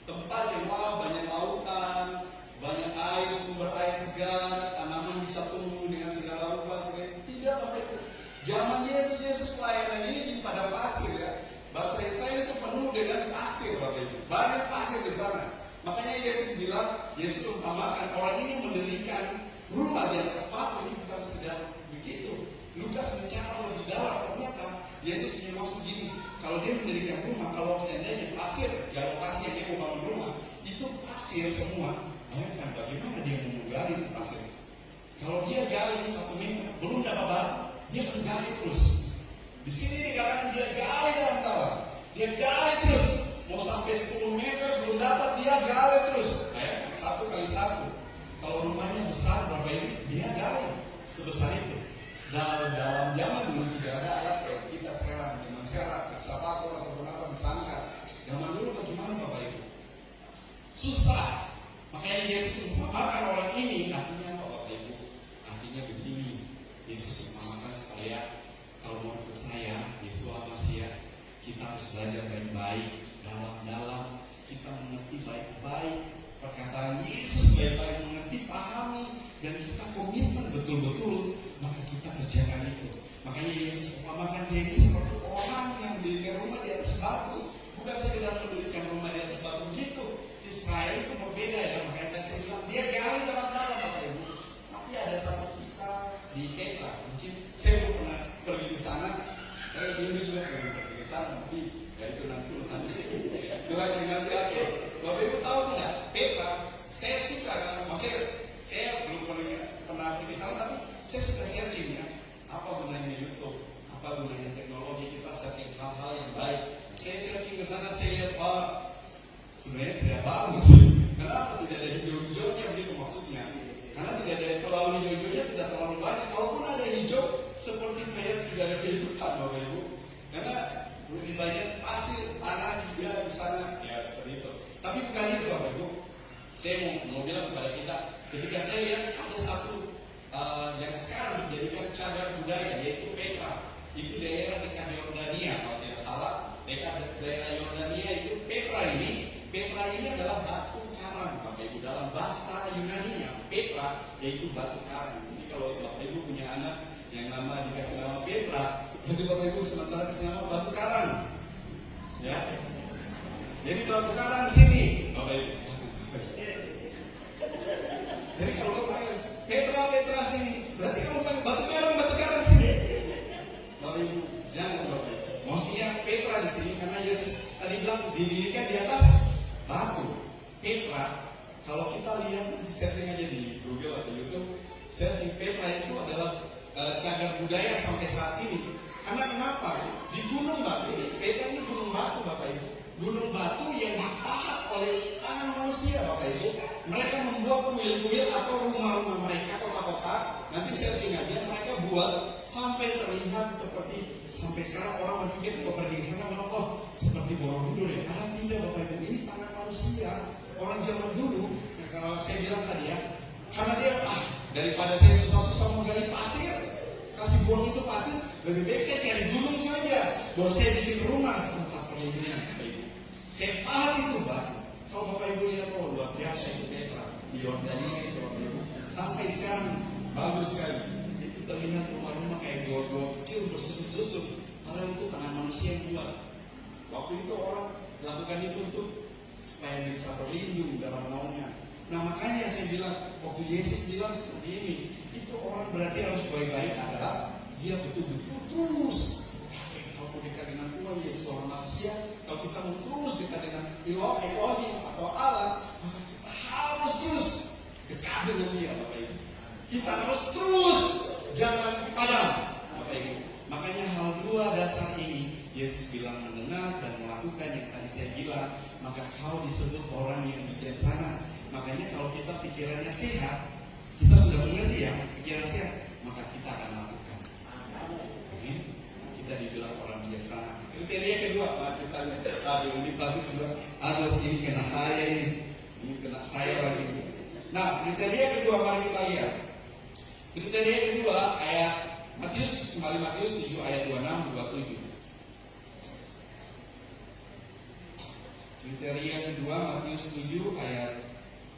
tempat yang banyak lautan, banyak air, sumber air segar, tanaman bisa tumbuh dengan segala rupa. Tidak Bapak Ibu. Zaman Yesus pelayanan ini di padang pasir, ya. Bangsa Israel itu penuh dengan pasir Bapak Ibu. Banyak pasir di sana. Makanya Yesus bilang, Yesus umpamakan orang ini mendirikan rumah di atas batu. Ini bukan sekedar begitu. Lukas mencatat lebih dalam. Ternyata Yesus punya maksud gini. Kalau dia mendirikan rumah, kalau seandainya pasir, ya lokasi yang dia mau bangun rumah, itu pasir semua. Bayangkan bagaimana dia menggali itu pasir. Kalau dia gali 1 meter, belum dapat batu, dia akan gali terus. Di sini dikatakan dia gali dalam. Dia gali terus. Mau sampai 10 meter belum dapat, dia gali terus. Bayangkan 1 kali 1. Kalau rumahnya besar berapa ini, dia gali sebesar itu. Dalam zaman dulu tidak ada alat kayak kita sekarang. Zaman sekarang, eksavator ataupun apa bisa angkat. Zaman dulu bagaimana Bapak Ibu? Susah. Makanya Yesus umpamakan orang ini. Artinya apa Bapak Ibu? Artinya begini. Yesus umpamakan supaya kalau mau percaya Yesus Masia, kita harus belajar baik-baik, dalam-dalam. Kita mengerti baik-baik perkataan Yesus, baik-baik mengerti, pahami, dan kita komitmen betul-betul, maka kita kerjakan itu. Makanya Yesus umpamakan dia ini seperti orang yang mendirikan rumah di atas batu. Bukan sekedar mendirikan rumah di atas batu gitu. Israel itu berbeda, ya. Makanya saya bilang dia gali dalam-dalam Bapak Ibu. Tapi ada satu kisah di Petra. Mungkin saya belum pernah pergi ke sana. Saya dulu juga pergi ke sana, tapi ya itu nanti Tuhan yang nanti atur. Bapak Ibu tahu tidak? Petra, saya suka karena maksudnya saya belum pernah pergi sana, tapi saya suka searching, ya. Apa gunanya YouTube? Apa gunanya teknologi kita setting hal-hal yang baik? Saya searching ke sana, saya lihat sebenarnya tidak bagus. Kenapa tidak ada hijau-hijaunya begitu maksudnya? Karena tidak ada terlalu hijau-hijaunya, tidak terlalu banyak. Kalaupun ada hijau, seperti kayak tidak ada kehidupan Bapak Ibu. Karena lebih banyak pasir, panas juga di sana, ya seperti itu. Tapi bukan itu Bapak Ibu. Saya mau bilang kepada kita, ketika saya lihat ada satu yang sekarang dijadikan cagar budaya, yaitu Petra. Itu daerah dekat Yordania, kalau tidak salah, dekat daerah Yordania itu Petra ini adalah batu karang Bapak Ibu. Dalam bahasa Yunaninya Petra yaitu batu karang. Jadi kalau Bapak Ibu punya anak yang dikasih nama Petra, nanti Bapak Ibu sementara kasih nama batu karang, ya. Jadi batu karang sini Bapak Ibu. Jadi kalau Bapak Petra sini, berarti kamu batu karang sini Bapak Ibu. Maksudnya Petra di sini karena Yesus tadi bilang didirikan di atas batu. Petra, kalau kita lihat di setting aja di Google atau YouTube, searching Petra itu adalah cagar budaya sampai saat ini. Karena kenapa? Di gunung batu ini, Petra ini gunung batu Bapak Ibu. Gunung batu yang dipahat oleh tangan manusia Bapak Ibu. Mereka membuat kuil-kuil atau rumah-rumah mereka, kota-kota. Nanti setting aja mereka buat sampai terlihat seperti, sampai sekarang orang berpikir kalau pergi ke sana bilang, oh seperti Borobudur ya. Padahal tidak Bapak Ibu, ini tangan manusia. Orang zaman dulu, nah, kalau saya bilang tadi ya, karena dia daripada saya susah-susah menggali pasir, kasih buang itu pasir, lebih baik saya cari gunung saja, baru saya bikin rumah tempat perlindungan Bapak Ibu. Saya pahat itu batu. Kalau Bapak Ibu lihat, oh luar biasa itu Petra di Yordania itu Bapak Ibu. Sampai sekarang bagus sekali. Itu terlihat rumah-rumah kayak gua-gua kecil bersusun-susun. Padahal itu tangan manusia yang buat. Waktu itu orang lakukan itu untuk supaya bisa berlindung dalam naungnya. Nah makanya saya bilang, waktu Yesus bilang seperti ini, itu orang berarti harus baik-baik adalah dia betul-betul terus. Kalau mau dekat dengan Tuhan Yesus Allah Masia, kalau kita mau terus dekat dengan Elohim atau Allah, maka kita harus terus dekat dengan Dia Bapak Ibu. Kita harus terus jangan padam Bapak Ibu. Makanya hal dua dasar ini Yesus bilang mendengar dan melakukan yang tadi saya bilang, maka kau disebut orang yang bijaksana. Makanya kalau kita pikirannya sehat, kita sudah mengerti ya pikiran sehat, maka kita akan lakukan. Oke? Kita dibilang orang bijaksana. Kriteria kedua, kita lihat, aduh ini pasti sudah, aduh ini kena saya ini kena saya lagi. Nah kriteria kedua mari kita lihat. Kriteria kedua ayat Matius 7 ayat 26-27. Kriteria kedua Matius 7 ayat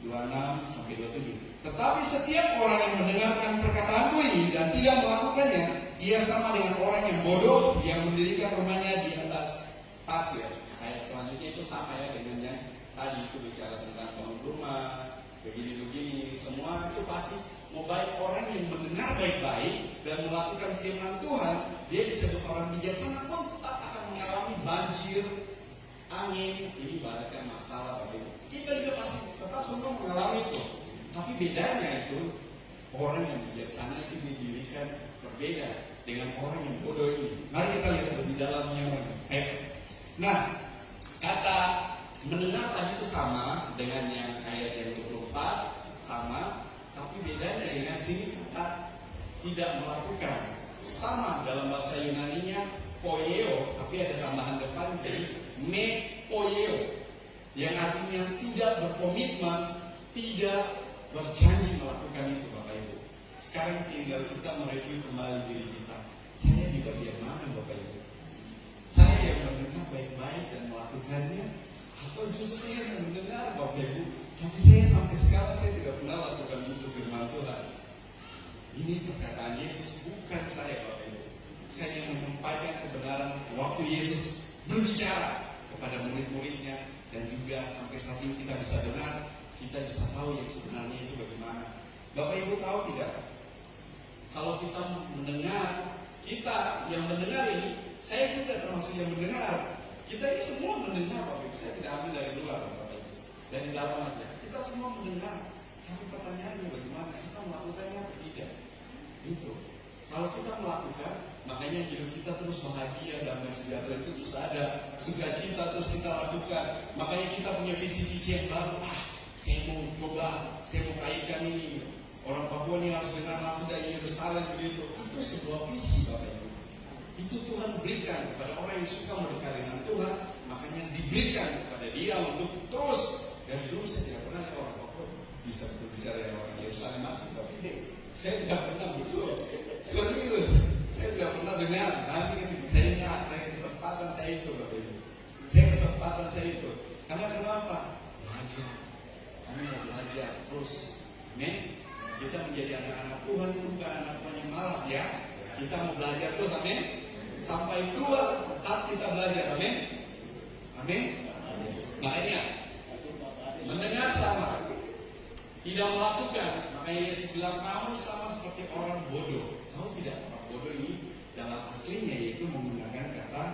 26-27. Tetapi setiap orang yang mendengarkan perkataanku ini dan tidak melakukannya, ia sama dengan orang yang bodoh yang mendirikan rumahnya di atas pasir. Ayat selanjutnya itu sama ya dengan yang tadi itu bicara tentang bangun rumah, begini-begini, semua itu pasti mau baik orang yang mendengar baik-baik dan melakukan firman Tuhan, dia disebut orang bijaksana pun tetap akan mengalami banjir, angin, ini ibaratkan masalah Bapak Ibu. Kita juga pasti tetap semua mengalami itu. Tapi bedanya itu orang yang bijaksana itu didirikan berbeda dengan orang yang bodoh ini. Mari kita lihat lebih dalamnya. Nah, kata mendengar tadi itu sama dengan yang ayat yang 24 sama, tapi bedanya dengan sini kata tidak melakukan. Sama dalam bahasa Yunaninya poieo, tapi ada tambahan depan jadi me poieo, yang artinya tidak berkomitmen, tidak berjanji melakukan itu Bapak Ibu. Sekarang tinggal kita mereview kembali diri kita. Saya di bagian mana Bapak Ibu? Saya yang mendengar baik-baik dan melakukannya, atau justru saya yang mendengar Bapak Ibu, tapi saya sampai sekarang saya tidak pernah lakukan itu firman Tuhan. Ini perkataan Yesus, bukan saya Bapak Ibu. Saya yang menyampaikan kebenaran waktu Yesus berbicara kepada murid-muridnya, dan juga sampai saat ini kita bisa dengar, kita bisa tahu yang sebenarnya itu bagaimana. Bapak Ibu tahu tidak? Kalau kita mendengar, kita yang mendengar ini, saya juga termasuk yang mendengar. Kita ini semua mendengar Bapak Ibu. Saya tidak ambil dari luar Bapak Ibu, dari dalam aja. Kita semua mendengar. Tapi pertanyaannya bagaimana? Kita melakukannya atau tidak? Itu. Kalau kita melakukan, makanya hidup kita terus bahagia, damai sejahtera itu terus ada, sukacita terus kita lakukan. Makanya kita punya visi-visi yang baru. Saya mau coba, saya mau kaitkan ini. Orang Papua ini harus dengar langsung dari Yerusalem begitu. Itu sebuah visi Bapak Ibu. Itu Tuhan berikan kepada orang yang suka mendekat dengan Tuhan, makanya diberikan kepada dia untuk terus. Dari dulu saya tidak pernah lihat orang Papua bisa berbicara dengan orang Yerusalem masih, tapi saya tidak pernah betul. Serius, saya tidak pernah dengar. Nanti ketika saya kesempatan saya itu Bapak Ibu. Kesempatan saya itu. Karena kenapa? Belajar. Kami mau belajar terus. Amin. Kita menjadi anak-anak Tuhan itu bukan anak Tuhan yang malas ya. Kita mau belajar terus, amin. Sampai keluar tetap kita belajar, amin. Amin. Makanya mendengar sama, tidak melakukan. Makanya Yesus bilang kamu sama seperti orang bodoh. Tahu tidak, orang bodoh ini dalam aslinya yaitu menggunakan kata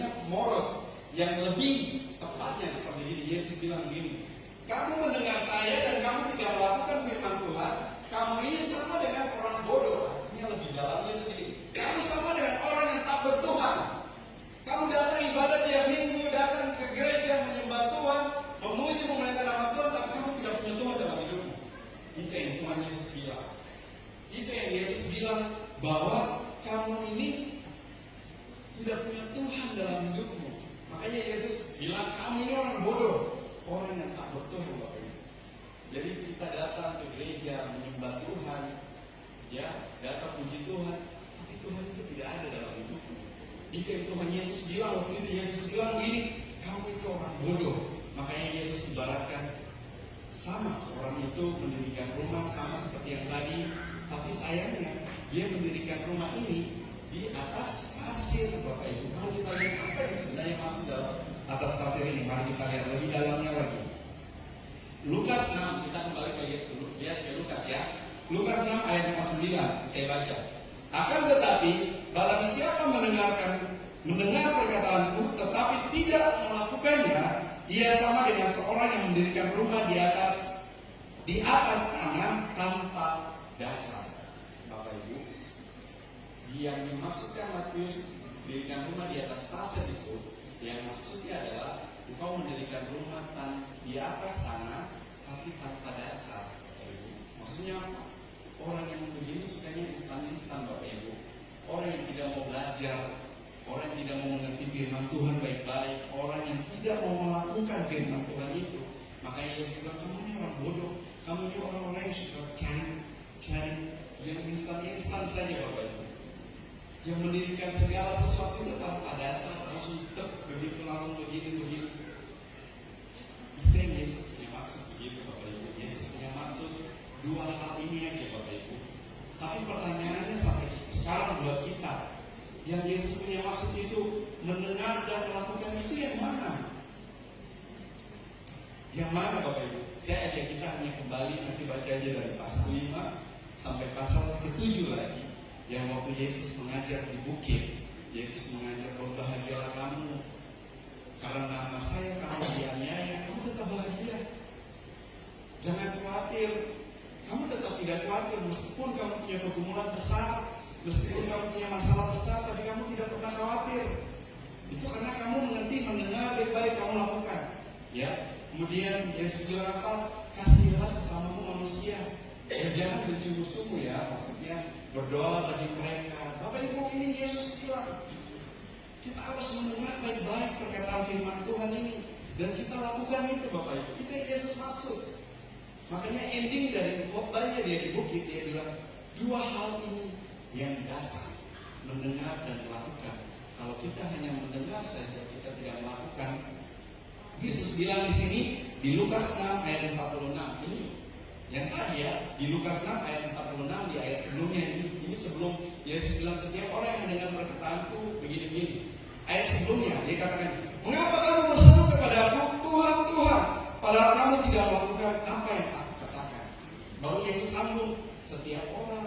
sebenarnya moros yang lebih tepatnya seperti ini. Yesus bilang gini, kamu mendengar saya dan kamu tidak melakukan firman Tuhan, kamu ini sama dengan orang bodoh. Artinya lebih dalamnya itu gini, kamu sama dengan orang yang tak bertuhan. Kamu datang ibadah tiap minggu, datang ke gereja menyembah Tuhan, memuji memuliakan nama Tuhan, tapi kamu tidak punya Tuhan dalam hidupmu. Itu yang Tuhan Yesus bilang. Itu yang Yesus bilang, bahwa kamu ini tidak punya Tuhan dalam hidupmu. Makanya Yesus bilang, kamu ini orang bodoh, orang yang tak bertuhan, Bapak Ibu. Jadi kita datang ke gereja menyembah Tuhan, ya, datang puji Tuhan, tapi Tuhan itu tidak ada dalam hidupmu. Itu yang Tuhan Yesus bilang. Waktu itu Yesus bilang gini, kamu itu orang bodoh. Makanya Yesus ibaratkan sama, orang itu mendirikan rumah sama seperti yang tadi, tapi sayangnya dia mendirikan rumah ini di atas pasir, Bapak Ibu. Mari kita lihat apa yang sebenarnya maksud dalam atas pasir ini. Mari kita lihat lebih dalamnya lagi. Lukas 6, kita kembali lihat ke Lukas ya. Lukas 6 ayat 49, saya baca. Akan tetapi, barang siapa mendengar perkataanku, tetapi tidak melakukannya, ia sama dengan seorang yang mendirikan rumah di atas tanah tanpa dasar. Bapak Ibu, yang dimaksudkan Matius mendirikan rumah di atas pasir itu, yang maksudnya adalah engkau mendirikan rumah di atas tanah tapi tanpa dasar. Bapak Ibu, maksudnya apa? Orang yang begini sukanya instan-instan, Bapak Ibu. Orang yang tidak mau belajar, orang yang tidak mau mengerti firman Tuhan baik-baik, orang yang tidak mau melakukan firman Tuhan itu. Makanya Yesus bilang, kamu ini orang bodoh, kamu ini orang-orang yang suka cari yang instan-instan saja, Bapak Ibu. Yang mendirikan segala sesuatu itu tanpa dasar, langsung begitu, langsung begini. Itu yang Yesus punya maksud begitu, Bapak Ibu. Yesus punya maksud dua hal ini aja, Bapak Ibu. Tapi pertanyaannya sampai sekarang buat kita, yang Yesus punya maksud itu mendengar dan melakukan itu yang mana? Yang mana, Bapak Ibu? Saya ajak kita hanya kembali, nanti baca aja dari pasal 5 sampai pasal ke-7 lagi. Yang waktu Yesus mengajar di bukit, Yesus mengajar, berbahagialah kamu karena nama saya kamu dianiaya, kamu tetap bahagia. Jangan khawatir, kamu tetap tidak khawatir meskipun kamu punya pergumulan besar, meskipun kamu punya masalah besar, tapi kamu tidak pernah khawatir. Itu karena kamu mengerti, mendengar baik-baik kamu lakukan. Ya, kemudian Yesus bilang apa? Kasihilah sesamamu manusia. Jangan benci musuhmu, ya, maksudnya berdoa bagi mereka. Bapak Ibu, ini Yesus bilang kita harus mendengar baik-baik perkataan firman Tuhan ini dan kita lakukan itu, Bapak Ibu. Itu yang Yesus maksud. Makanya ending dari khotbahnya dia di bukit, dia bilang dua hal ini yang dasar, mendengar dan melakukan. Kalau kita hanya mendengar saja, kita tidak melakukan. Yesus bilang di sini di Lukas 6 ayat 46 ini. Yang tadi ya, di Lukas 6 ayat 46 di ayat sebelumnya ini sebelum Yesus bilang setiap orang yang mendengar perkataanku begini-begini. Ayat sebelumnya dia katakan, mengapa kamu berseru kepada aku, Tuhan, Tuhan, padahal kamu tidak melakukan apa yang aku katakan. Baru Yesus sambung, setiap orang,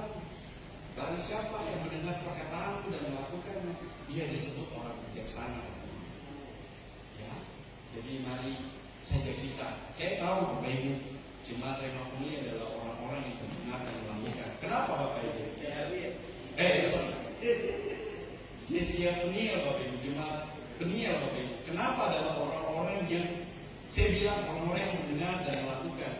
barang siapa yang mendengar perkataanku dan melakukannya, dia disebut orang bijaksana. Ya, jadi mari saja saya tahu Bapak Ibu, Jemaat Rema Peni adalah orang-orang yang mendengar dan melakukan. Kenapa Bapak Ibu? Yesia Peniel Bapak Ibu, Jemaat Peniel Bapak Ibu. Kenapa adalah orang-orang yang saya bilang orang-orang yang mendengar dan melakukan.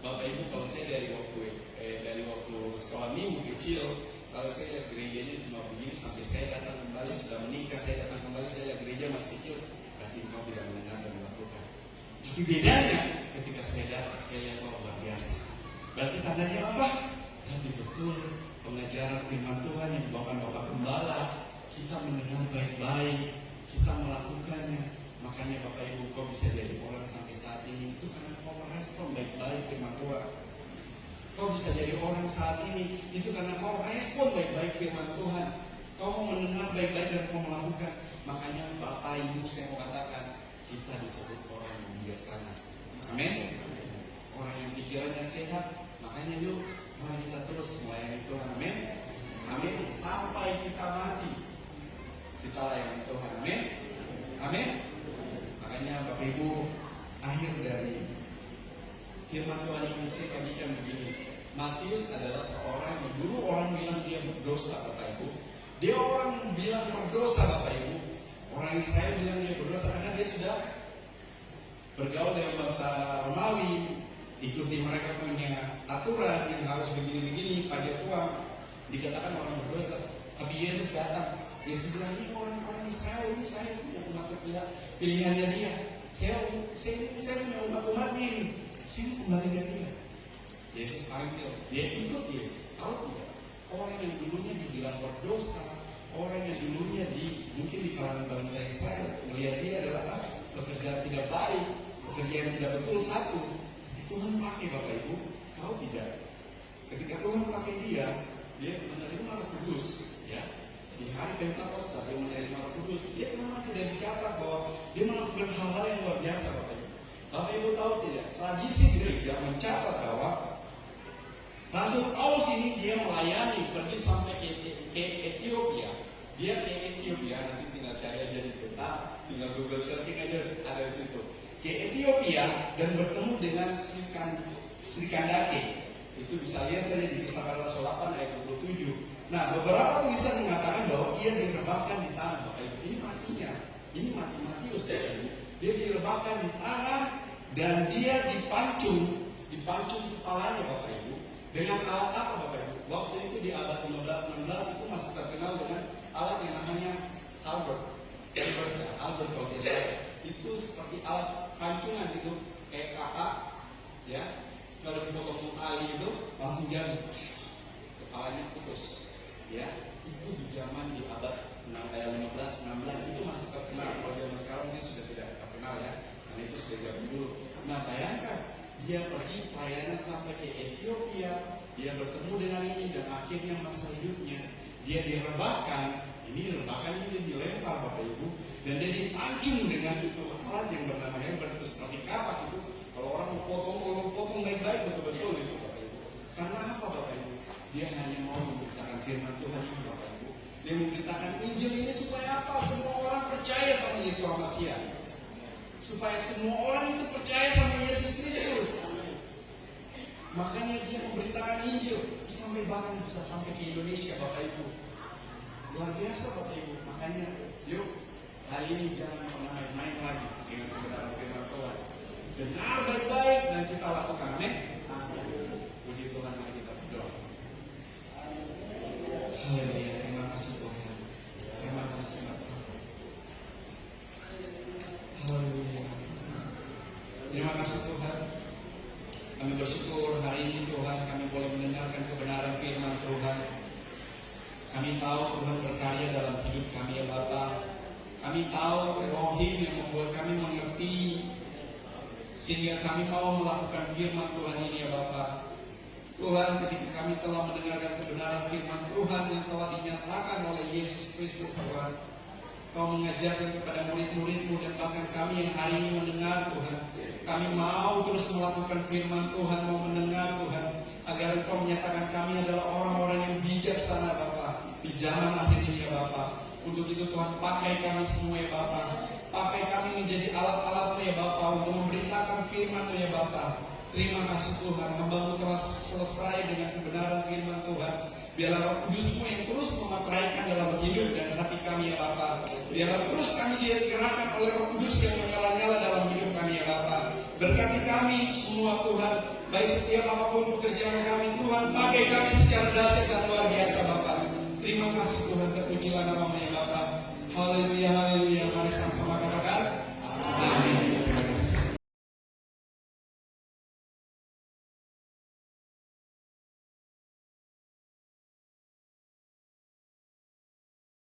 Bapak Ibu, kalau saya dari waktu sekolah minggu kecil, kalau saya lihat gerejanya cuma begini sampai saya datang kembali sudah menikah, saya datang kembali saya lihat gereja masih kecil, berarti engkau tidak mendengar dan melakukan. Tapi bedanya ketika saya datang, saya lihat luar biasa. Berarti tandanya apa? Berarti betul pengajaran firman Tuhan yang dibawakan Bapak Gembala, kita mendengar baik-baik, kita melakukannya. Makanya Bapak Ibu, kau bisa jadi orang sampai saat ini itu karena kau merespon baik-baik firman Tuhan. Kau bisa jadi orang saat ini itu karena kau respon baik-baik firman Tuhan. Kau mau mendengar baik-baik dan kau melakukan. Makanya Bapak Ibu, saya mau katakan, kita disebut orang yang bijaksana. Amin. Orang yang pikirannya sehat. Makanya yuk, mari kita terus melayani Tuhan. Amin. Amin. Sampai kita mati, kita layani Tuhan. Amin. Amin. Makanya Bapak Ibu, akhir dari firman Tuhan ini saya kajikan begini. Matius adalah seorang yang dulu orang bilang dia berdosa, Bapak Ibu. Dia orang bilang berdosa, Bapak Ibu. Orang Israel bilang dia berdosa karena dia sudah bergaul dengan bangsa Romawi, ikuti mereka punya aturan yang harus begini-begini, pajak uang, dikatakan orang berdosa. Tapi Yesus datang, Yesus bilang ini orang Israel ini saya punya umat pilihannya dia. Saya punya umat ini, saya kembalikan dia. Yesus panggil, dia ikut Yesus. Tahu tidak? Orang yang dulunya dibilang berdosa, orang yang dulunya mungkin di kalangan bangsa Israel melihat dia adalah pekerjaan tidak baik, pekerjaan tidak betul satu. Tapi Tuhan pakai Bapak Ibu, tahu tidak? Ketika Tuhan pakai dia menerima Roh Kudus, ya. Di hari Pentakosta dia menerima Roh Kudus. Dia memang tidak dicatat bahwa dia melakukan hal-hal yang luar biasa, Bapak Ibu. Bapak Ibu tahu tidak? Tradisi gereja mencatat bahwa Rasul Paulus ini dia melayani pergi sampai ke Ethiopia. Dia ke Ethiopia, nanti tinggal cari aja di peta, tinggal Google searching aja ada di situ. Ke Ethiopia dan bertemu dengan Sri Kandake. Itu bisa lihat saja di Kisah Rasul 8 ayat 27. Nah, beberapa tulisan mengatakan bahwa ia direbahkan di tanah, Bapak Ibu. Ini matinya. Ini mati Matius, Bapak Ibu. Dia direbahkan di tanah dan dia dipancung kepalanya, Bapak Ibu. Dengan alat apa, Bapak Ibu? Waktu itu di abad 15-16 itu masih terkenal dengan alat yang namanya halberd kalau tidak salah. Itu seperti alat pancungan itu, kayak kapak, ya. Kalau dipotong tali itu langsung jadi kepalanya putus, ya. Itu di zaman di abad 15-16 itu masih terkenal. Kalau zaman sekarang mungkin sudah tidak terkenal, ya, karena itu sudah zaman dulu. Nah, bayangkan dia pergi pelayanan sampai ke Ethiopia, dia bertemu dengan ini dan akhirnya masa hidupnya dia direbahkan. Ini rebahkan ini dilempar, Bapak Ibu, dan dia dipancung dengan itu alat yang bernama halberd, itu seperti kapak itu. Kalau orang mau potong baik-baik betul-betul itu, Bapak Ibu. Karena apa, Bapak Ibu? Dia hanya mau memberitakan firman Tuhan ini, Bapak Ibu. Dia memberitakan Injil ini supaya apa? Semua orang percaya sama Yesus Masiah. Supaya semua orang itu percaya sama Yesus Kristus. Makanya dia memberitakan Injil bahkan bisa sampai ke Indonesia, Bapak Ibu. Luar biasa, Bapak Ibu. Makanya yuk hari ini jangan pernah main-main lagi dengan kebenaran firman Tuhan. Dengar baik-baik dan kita lakukan. Amin. Puji Tuhan, mari kita berdoa. Haleluya. Terima kasih Tuhan. Terima kasih Bapak. Haleluya. Terima kasih Tuhan. Kami bersyukur hari ini Tuhan kami boleh mendengarkan kebenaran firman Tuhan. Kami tahu Tuhan berkarya dalam hidup kami ya Bapa. Kami tahu Elohim yang membuat kami mengerti sehingga kami mau melakukan firman Tuhan ini ya Bapa. Tuhan, ketika kami telah mendengarkan kebenaran firman Tuhan yang telah dinyatakan oleh Yesus Kristus Tuhan, Kau mengajarkan kepada murid-murid-Mu dan bahkan kami yang hari ini mendengar Tuhan. Kami mau terus melakukan firman Tuhan, mau mendengar Tuhan, agar Engkau menyatakan kami adalah orang-orang yang bijaksana Bapa di zaman akhir ini ya Bapa. Untuk itu Tuhan pakai kami semua ya Bapa. Pakai kami menjadi alat-alat-Mu ya Bapa untuk memberitakan firman-Mu ya Bapa. Terima kasih Tuhan, hamba-Mu telah selesai dengan kebenaran firman Tuhan. Biarlah Roh Kudus-Mu yang terus memateraikan dalam hidup dan hati kami ya Bapa. Biarlah terus kami digerakkan oleh Roh Kudus yang menyala-nyala dalam hidup kami ya Bapa. Berkati kami semua Tuhan, baik setiap apapun pekerjaan kami Tuhan, pakai kami secara dahsyat dan luar biasa Bapa. Terima kasih Tuhan, terpujilah nama-Mu ya Bapa. Haleluya.